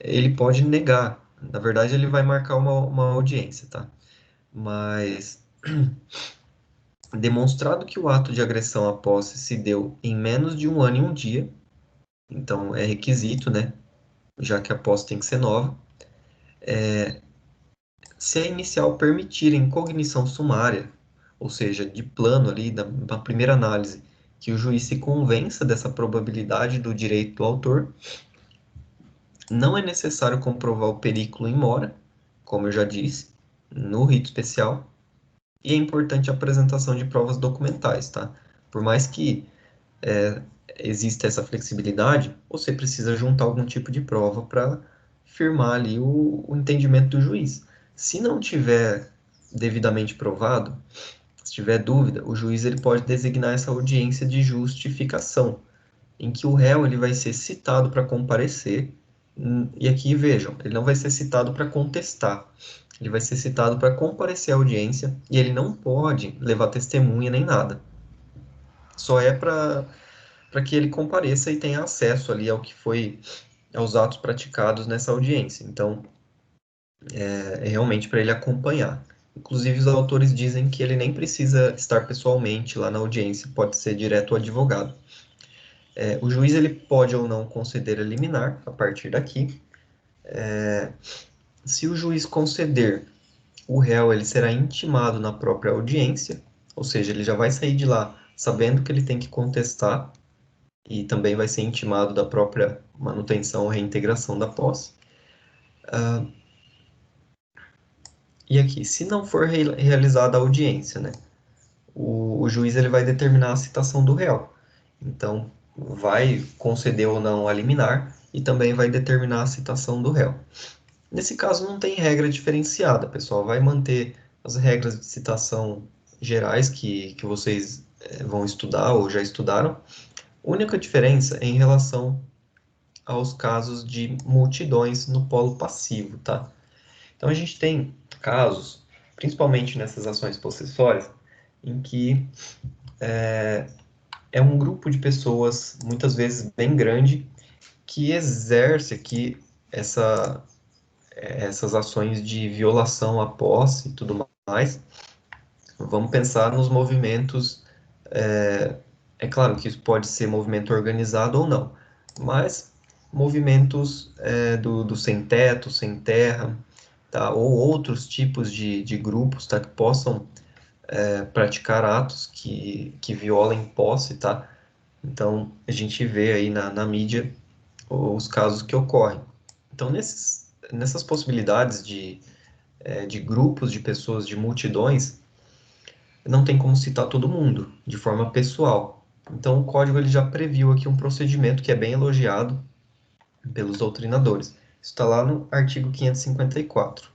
ele pode negar. Na verdade, ele vai marcar uma audiência, tá? Mas, demonstrado que o ato de agressão à posse se deu em menos de 1 ano e 1 dia, então é requisito, né? Já que a posse tem que ser nova. Se a inicial permitir em cognição sumária, ou seja, de plano ali, na primeira análise, que o juiz se convença dessa probabilidade do direito do autor, não é necessário comprovar o perículo in mora, como eu já disse, no rito especial, e é importante a apresentação de provas documentais, tá? Por mais que exista essa flexibilidade, você precisa juntar algum tipo de prova para firmar ali o entendimento do juiz. Se não tiver devidamente provado, se tiver dúvida, o juiz ele pode designar essa audiência de justificação, em que o réu ele vai ser citado para comparecer, e aqui vejam, ele não vai ser citado para contestar, ele vai ser citado para comparecer à audiência, e ele não pode levar testemunha nem nada. Só é para que ele compareça e tenha acesso ali aos atos praticados nessa audiência. Então, é realmente para ele acompanhar. Inclusive, os autores dizem que ele nem precisa estar pessoalmente lá na audiência, pode ser direto o advogado. O juiz ele pode ou não conceder a liminar a partir daqui. Se o juiz conceder, o réu ele será intimado na própria audiência, ou seja, ele já vai sair de lá sabendo que ele tem que contestar e também vai ser intimado da própria manutenção ou reintegração da posse. E aqui, se não for realizada a audiência, né, o juiz ele vai determinar a citação do réu. Então, vai conceder ou não a liminar e também vai determinar a citação do réu. Nesse caso, não tem regra diferenciada, pessoal. Vai manter as regras de citação gerais que vocês vão estudar ou já estudaram. Única diferença é em relação aos casos de multidões no polo passivo, tá? Então, a gente tem casos, principalmente nessas ações possessórias, em que é um grupo de pessoas, muitas vezes bem grande, que exerce aqui essas ações de violação à posse e tudo mais. Vamos pensar nos movimentos. É claro que isso pode ser movimento organizado ou não, mas movimentos do sem-teto, sem-terra, tá? Ou outros tipos de grupos, tá? Que possam praticar atos que violem posse, tá? Então, a gente vê aí na mídia os casos que ocorrem. Então, nessas possibilidades de grupos de pessoas, de multidões, não tem como citar todo mundo de forma pessoal. Então, o código ele já previu aqui um procedimento que é bem elogiado pelos doutrinadores. Isso está lá no artigo 554.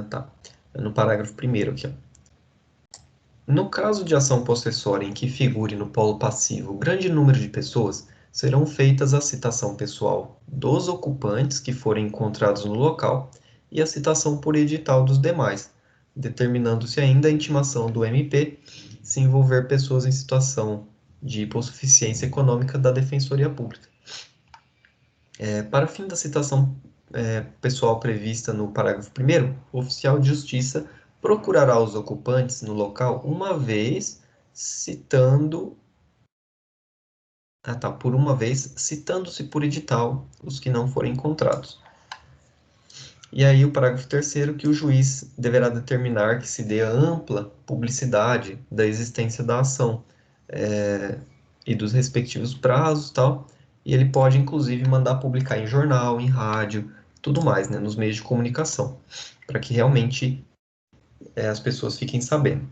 Tá. No parágrafo 1º aqui, ó. No caso de ação possessória em que figure no polo passivo grande número de pessoas, serão feitas a citação pessoal dos ocupantes que forem encontrados no local e a citação por edital dos demais, determinando-se ainda a intimação do MP se envolver pessoas em situação de hipossuficiência econômica da Defensoria Pública. Para fim da citação pessoal prevista no parágrafo 1º, o oficial de justiça procurará os ocupantes no local uma vez citando... por uma vez, citando-se por edital os que não forem encontrados. E aí o parágrafo 3º, que o juiz deverá determinar que se dê ampla publicidade da existência da ação e dos respectivos prazos, tal, e ele pode, inclusive, mandar publicar em jornal, em rádio, tudo mais, né, nos meios de comunicação, para que realmente as pessoas fiquem sabendo.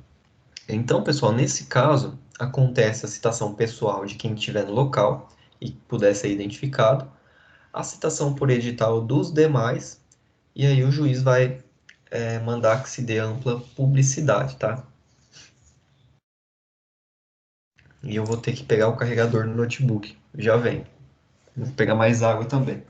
Então, pessoal, nesse caso, acontece a citação pessoal de quem estiver no local e puder ser identificado, a citação por edital dos demais, e aí o juiz vai mandar que se dê ampla publicidade, tá? E eu vou ter que pegar o carregador no notebook, já vem. Vou pegar mais água também.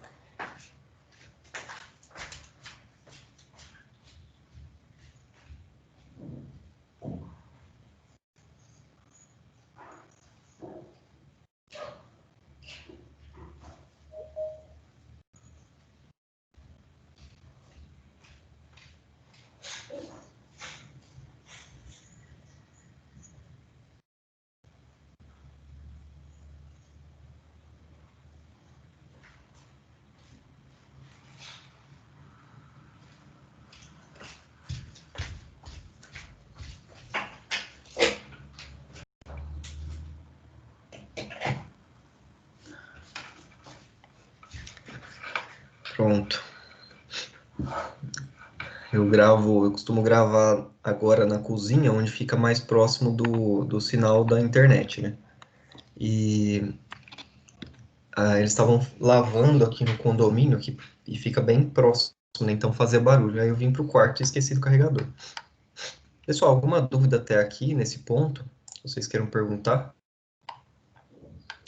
Pronto. Eu costumo gravar agora na cozinha, onde fica mais próximo do sinal da internet, né? E eles estavam lavando aqui no condomínio, e fica bem próximo, né? Então fazia barulho. Aí eu vim pro quarto e esqueci do carregador. Pessoal, alguma dúvida até aqui, nesse ponto? Vocês queiram perguntar?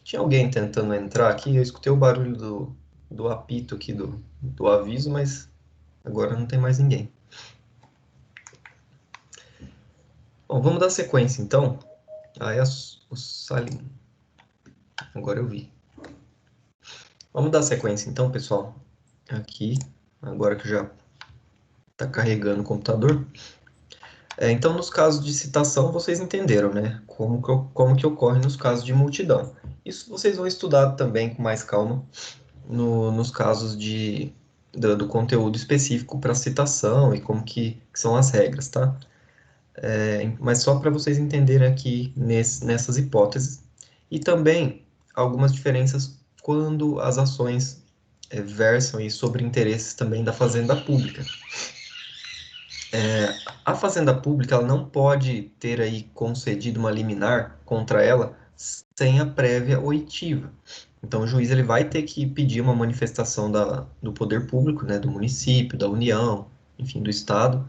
Tinha alguém tentando entrar aqui, eu escutei o barulho do apito aqui, do aviso, mas agora não tem mais ninguém. Bom, vamos dar sequência, então. Aí o Salim. Agora eu vi. Vamos dar sequência, então, pessoal. Aqui, agora que já está carregando o computador. Então, nos casos de citação, vocês entenderam, né? Como que ocorre nos casos de multidão. Isso vocês vão estudar também com mais calma nos casos do conteúdo específico para citação e como que são as regras, tá? Mas só para vocês entenderem aqui nessas hipóteses. E também algumas diferenças quando as ações versam aí sobre interesses também da fazenda pública. A fazenda pública ela não pode ter aí concedido uma liminar contra ela sem a prévia oitiva. Então, o juiz ele vai ter que pedir uma manifestação do poder público, né, do município, da União, enfim, do Estado.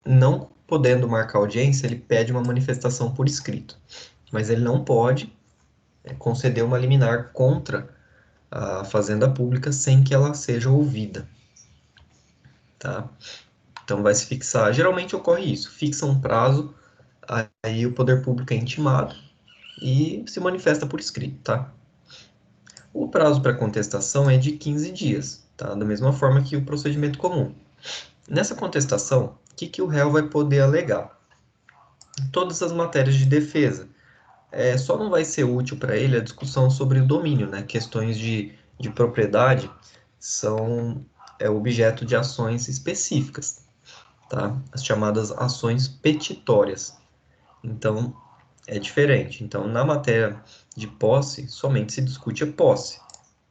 Não podendo marcar audiência, ele pede uma manifestação por escrito. Mas ele não pode conceder uma liminar contra a fazenda pública sem que ela seja ouvida. Tá? Então, vai se fixar. Geralmente ocorre isso: fixa um prazo, aí o poder público é intimado e se manifesta por escrito. Tá? O prazo para contestação é de 15 dias, tá? Da mesma forma que o procedimento comum. Nessa contestação, o que o réu vai poder alegar? Todas as matérias de defesa, Só não vai ser útil para ele a discussão sobre o domínio, né? Questões de propriedade são objeto de ações específicas, tá? As chamadas ações petitórias. Então, é diferente. Então, na matéria de posse, somente se discute a posse.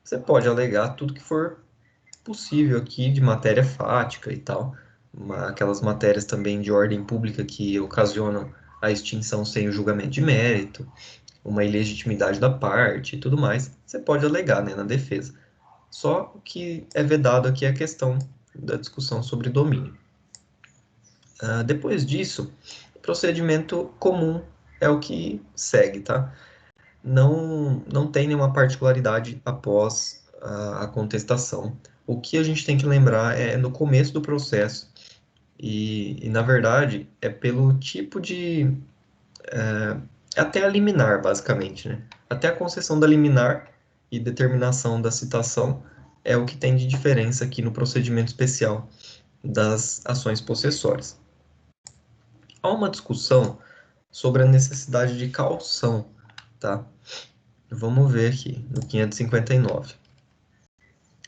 Você pode alegar tudo que for possível aqui de matéria fática e tal, aquelas matérias também de ordem pública que ocasionam a extinção sem o julgamento de mérito, uma ilegitimidade da parte e tudo mais, você pode alegar, né, na defesa. Só o que é vedado aqui é a questão da discussão sobre domínio. Depois disso, o procedimento comum é o que segue, tá? Não tem nenhuma particularidade após a contestação. O que a gente tem que lembrar é no começo do processo, na verdade, é pelo tipo de. Até a liminar, basicamente, né? Até a concessão da liminar e determinação da citação é o que tem de diferença aqui no procedimento especial das ações possessórias. Há uma discussão sobre a necessidade de caução, tá? Vamos ver aqui, no 559.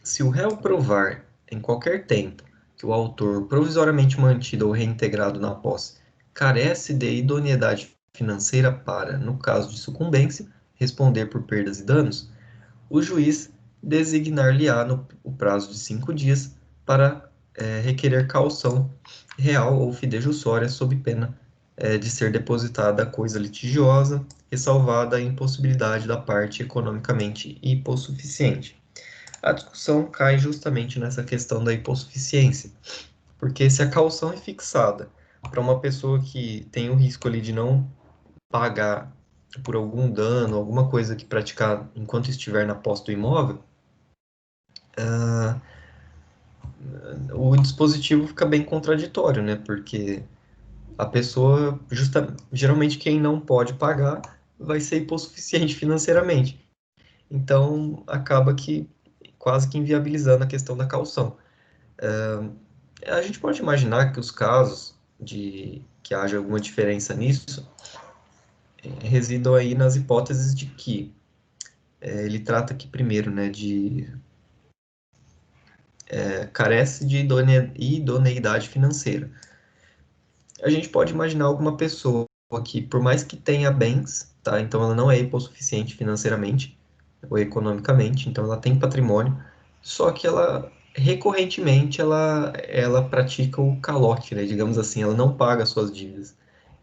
Se o réu provar, em qualquer tempo, que o autor provisoriamente mantido ou reintegrado na posse carece de idoneidade financeira para, no caso de sucumbência, responder por perdas e danos, o juiz designar-lhe-á o prazo de 5 dias para requerer caução real ou fidejussória sob pena de ser depositada a coisa litigiosa, ressalvada a impossibilidade da parte economicamente hipossuficiente. A discussão cai justamente nessa questão da hipossuficiência, porque se a caução é fixada para uma pessoa que tem o risco ali de não pagar por algum dano, alguma coisa que praticar enquanto estiver na posse do imóvel, o dispositivo fica bem contraditório, né? Porque a pessoa, geralmente quem não pode pagar, vai ser hipossuficiente financeiramente. Então, acaba que quase que inviabilizando a questão da caução. A gente pode imaginar que os casos de que haja alguma diferença nisso residam aí nas hipóteses de que ele trata aqui primeiro, né, de carece de idoneidade financeira. A gente pode imaginar alguma pessoa que, por mais que tenha bens, tá, então ela não é hipossuficiente financeiramente ou economicamente, então ela tem patrimônio, só que ela recorrentemente ela pratica o calote, né, digamos assim, ela não paga suas dívidas.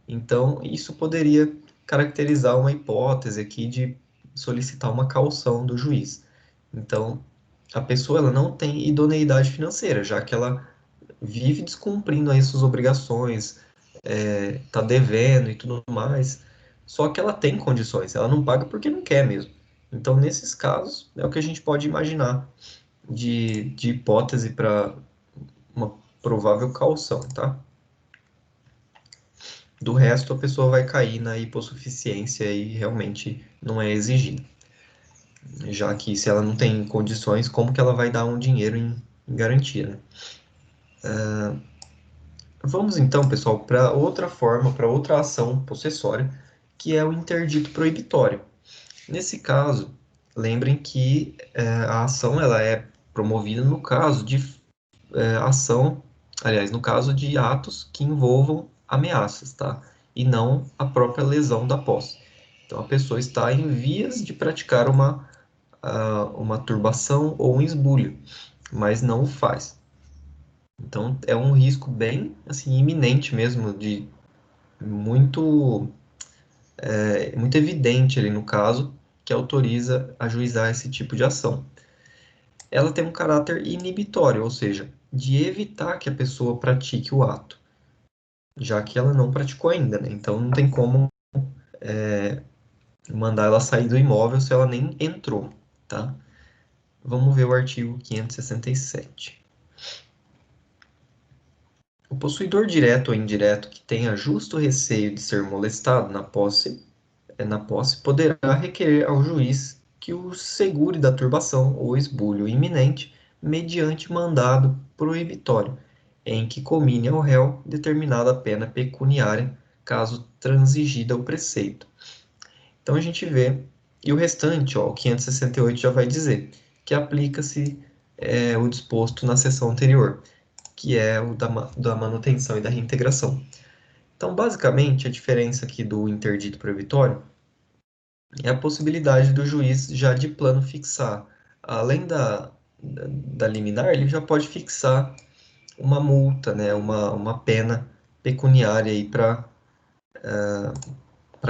Então, isso poderia caracterizar uma hipótese aqui de solicitar uma caução do juiz. Então, a pessoa ela não tem idoneidade financeira, já que ela vive descumprindo aí suas obrigações, tá devendo e tudo mais. Só que ela tem condições, ela não paga porque não quer mesmo. Então, nesses casos, é o que a gente pode imaginar de hipótese para uma provável caução, tá? Do resto, a pessoa vai cair na hipossuficiência e realmente não é exigido. Já que se ela não tem condições, como que ela vai dar um dinheiro em garantia, né? Vamos então, pessoal, para outra forma, para outra ação possessória, que é o interdito proibitório. Nesse caso, lembrem que a ação ela é promovida no caso de ação, aliás, no caso de atos que envolvam ameaças, tá? E não a própria lesão da posse. Então, a pessoa está em vias de praticar uma turbação ou um esbulho, mas não o faz. Então, é um risco bem, assim, iminente mesmo, de muito, muito evidente ali no caso, que autoriza a ajuizar esse tipo de ação. Ela tem um caráter inibitório, ou seja, de evitar que a pessoa pratique o ato, já que ela não praticou ainda, né? Então não tem como mandar ela sair do imóvel se ela nem entrou, tá? Vamos ver o artigo 567. O possuidor direto ou indireto que tenha justo receio de ser molestado na posse poderá requerer ao juiz que o segure da turbação ou esbulho iminente mediante mandado proibitório, em que comine ao réu determinada pena pecuniária, caso transigida o preceito. Então a gente vê, e o restante, ó, o 568 já vai dizer que aplica-se o disposto na seção anterior, que é o da manutenção e da reintegração. Então, basicamente, a diferença aqui do interdito proibitório é a possibilidade do juiz já de plano fixar, além da liminar, ele já pode fixar uma multa, né, uma pena pecuniária aí para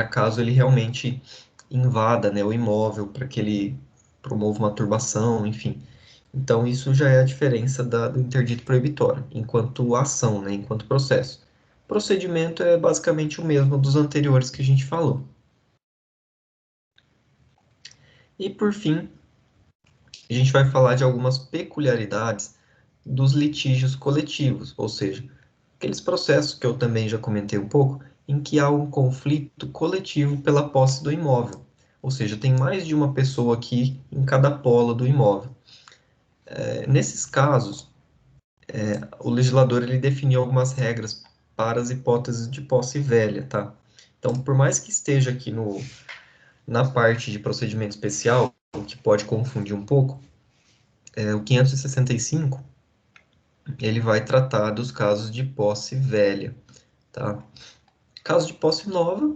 caso ele realmente invada, né, o imóvel, para que ele promova uma turbação, enfim. Então, isso já é a diferença do interdito proibitório, enquanto ação, né, enquanto processo. Procedimento é basicamente o mesmo dos anteriores que a gente falou. E, por fim, a gente vai falar de algumas peculiaridades dos litígios coletivos, ou seja, aqueles processos que eu também já comentei um pouco, em que há um conflito coletivo pela posse do imóvel, ou seja, tem mais de uma pessoa aqui em cada polo do imóvel. Nesses casos, o legislador ele definiu algumas regras para as hipóteses de posse velha, tá? Então, por mais que esteja aqui na parte de procedimento especial, o que pode confundir um pouco, o 565 ele vai tratar dos casos de posse velha, tá? Caso de posse nova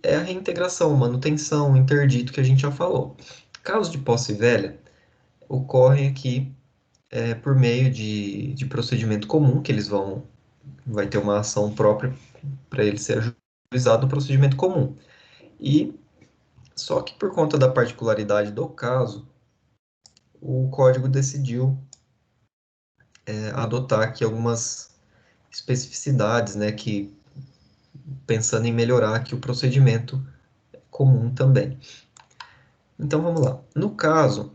é a reintegração, manutenção, interdito que a gente já falou. Caso de posse velha ocorrem aqui por meio de procedimento comum, que vai ter uma ação própria para ele ser ajuizado no procedimento comum. E só que por conta da particularidade do caso, o código decidiu adotar aqui algumas especificidades, né, que pensando em melhorar aqui o procedimento comum também. Então vamos lá. No caso,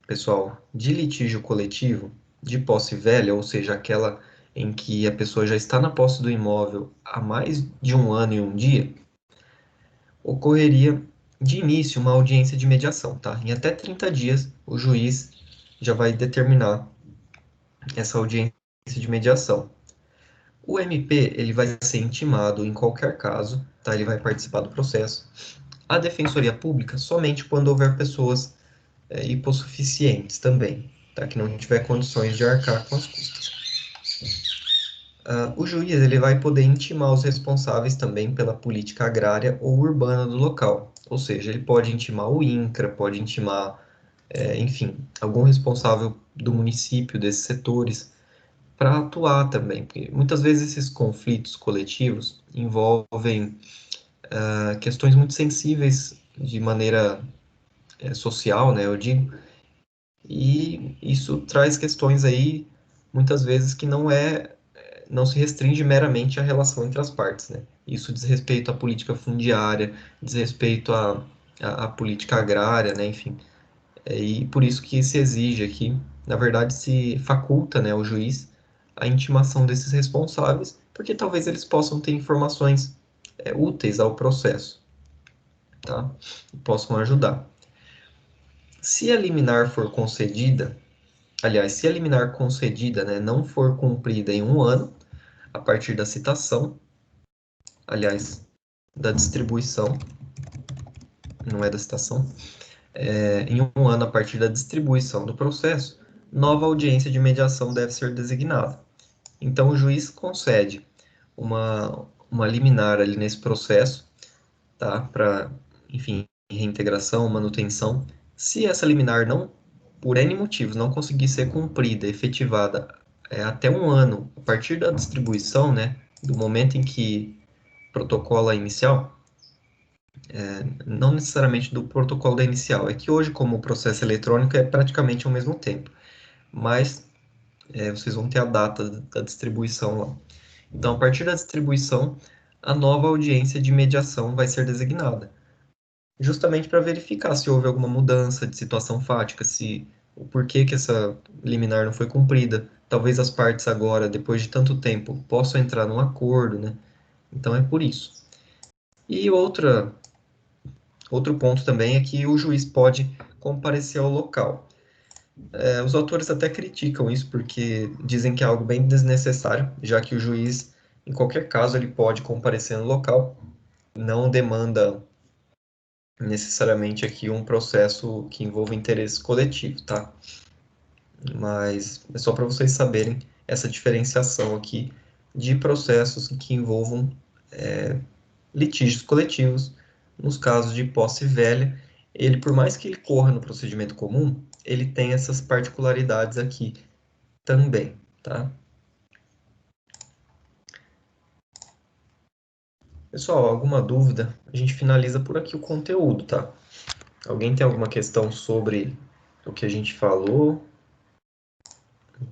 pessoal, de litígio coletivo, de posse velha, ou seja, aquela em que a pessoa já está na posse do imóvel há mais de um ano e um dia, ocorreria de início uma audiência de mediação, tá? Em até 30 dias, o juiz já vai determinar essa audiência de mediação. O MP, ele vai ser intimado em qualquer caso, tá? Ele vai participar do processo. A Defensoria Pública somente quando houver pessoas hipossuficientes também, tá? Que não tiver condições de arcar com as custas. O juiz ele vai poder intimar os responsáveis também pela política agrária ou urbana do local, ou seja, ele pode intimar o INCRA, pode intimar, enfim, algum responsável do município desses setores para atuar também, porque muitas vezes esses conflitos coletivos envolvem questões muito sensíveis de maneira social, né, eu digo, e isso traz questões aí, muitas vezes, que não se restringe meramente à relação entre as partes, né? Isso diz respeito à política fundiária, diz respeito à política agrária, né? Enfim, e por isso que se exige aqui, na verdade, se faculta, né, ao juiz a intimação desses responsáveis, porque talvez eles possam ter informações úteis ao processo, tá? E possam ajudar. Se a liminar for concedida, aliás, se a liminar concedida, né, não for cumprida em um ano, a partir da citação, aliás, da distribuição, não é da citação, em um ano a partir da distribuição do processo, nova audiência de mediação deve ser designada. Então, o juiz concede uma liminar ali nesse processo, tá? Para, enfim, reintegração, manutenção. Se essa liminar não, por N motivos, não conseguir ser cumprida, efetivada até um ano, a partir da distribuição, né? Do momento em que protocola inicial, não necessariamente do protocolo da inicial, é que hoje, como o processo eletrônico é praticamente ao mesmo tempo, mas vocês vão ter a data da distribuição lá. Então, a partir da distribuição, a nova audiência de mediação vai ser designada, justamente para verificar se houve alguma mudança de situação fática, se o porquê que essa liminar não foi cumprida. Talvez as partes agora, depois de tanto tempo, possam entrar num acordo, né? Então é por isso. E outro ponto também é que o juiz pode comparecer ao local. Os autores até criticam isso porque dizem que é algo bem desnecessário, já que o juiz, em qualquer caso, ele pode comparecer no local, não demanda necessariamente aqui um processo que envolva interesse coletivo, tá? Mas é só para vocês saberem essa diferenciação aqui de processos que envolvam litígios coletivos. Nos casos de posse velha, ele, por mais que ele corra no procedimento comum, ele tem essas particularidades aqui também, tá? Pessoal, alguma dúvida? A gente finaliza por aqui o conteúdo, tá? Alguém tem alguma questão sobre o que a gente falou?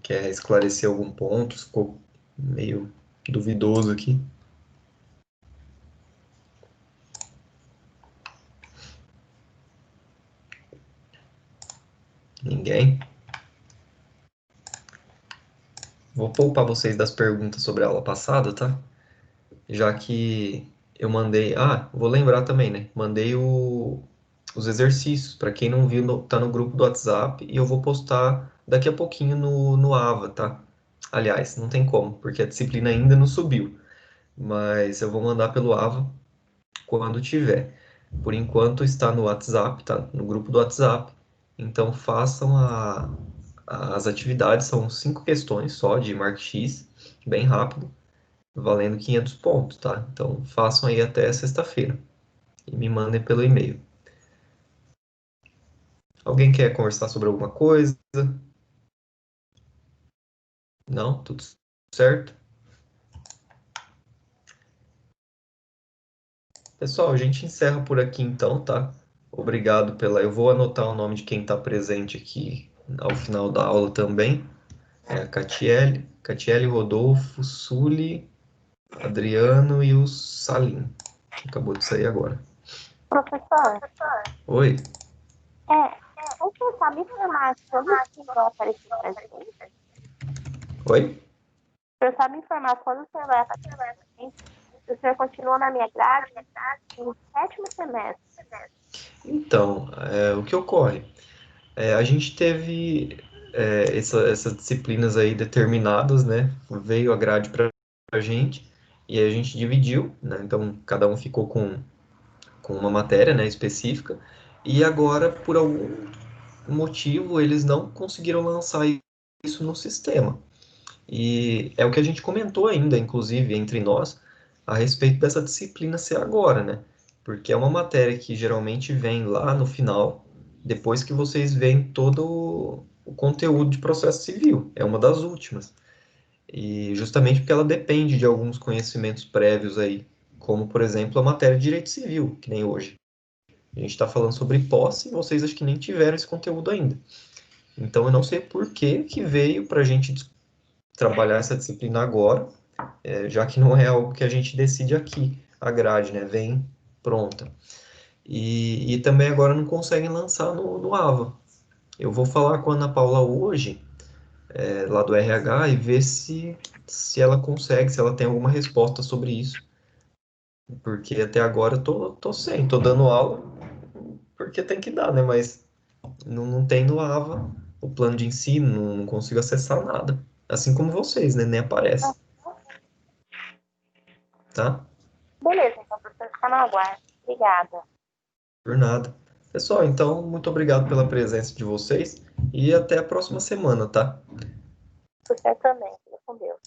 Quer esclarecer algum ponto? Ficou meio duvidoso aqui. Ninguém? Vou poupar vocês das perguntas sobre a aula passada, tá? Já que eu mandei. Ah, vou lembrar também, né? Mandei os exercícios. Para quem não viu, tá no grupo do WhatsApp e eu vou postar daqui a pouquinho no AVA, tá? Aliás, não tem como, porque a disciplina ainda não subiu. Mas eu vou mandar pelo AVA quando tiver. Por enquanto está no WhatsApp, tá? No grupo do WhatsApp. Então façam as atividades, são 5 questões só de Mark X, bem rápido, valendo 500 pontos, tá? Então façam aí até sexta-feira e me mandem pelo e-mail. Alguém quer conversar sobre alguma coisa? Não? Tudo certo? Pessoal, a gente encerra por aqui então, tá? Obrigado pela. Eu vou anotar o nome de quem está presente aqui ao final da aula também. É a Catiele, Rodolfo, Suli, Adriano e o Salim. Acabou de sair agora. Professor, Oi? você sabe informar quando que vai aparecer pra gente? Oi? O senhor sabe informar quando o senhor vai aparecer pra gente? O senhor continua na minha grade no 7º semestre. Então, o que ocorre? A gente teve essas disciplinas aí determinadas, né? Veio a grade para a gente e a gente dividiu, né? Então, cada um ficou com uma matéria, né, específica. E agora, por algum motivo, eles não conseguiram lançar isso no sistema. E é o que a gente comentou ainda, inclusive, entre nós, a respeito dessa disciplina ser agora, né? Porque é uma matéria que geralmente vem lá no final, depois que vocês veem todo o conteúdo de processo civil. É uma das últimas. E justamente porque ela depende de alguns conhecimentos prévios aí, como, por exemplo, a matéria de direito civil, que nem hoje. A gente está falando sobre posse e vocês acho que nem tiveram esse conteúdo ainda. Então, eu não sei por que que veio para a gente trabalhar essa disciplina agora, já que não é algo que a gente decide aqui, a grade, né? Vem pronta. E também agora não conseguem lançar no AVA. Eu vou falar com a Ana Paula hoje, lá do RH, e ver se ela consegue, se ela tem alguma resposta sobre isso. Porque até agora eu tô sem, tô dando aula, porque tem que dar, né? Mas não tem no AVA o plano de ensino, não consigo acessar nada. Assim como vocês, né? Nem Ah, aparece, tá? beleza, então, professor, fica no aguardo. Obrigada. Por nada. Pessoal, então, muito obrigado pela presença de vocês e até a próxima semana, tá? Você também. Fica com Deus.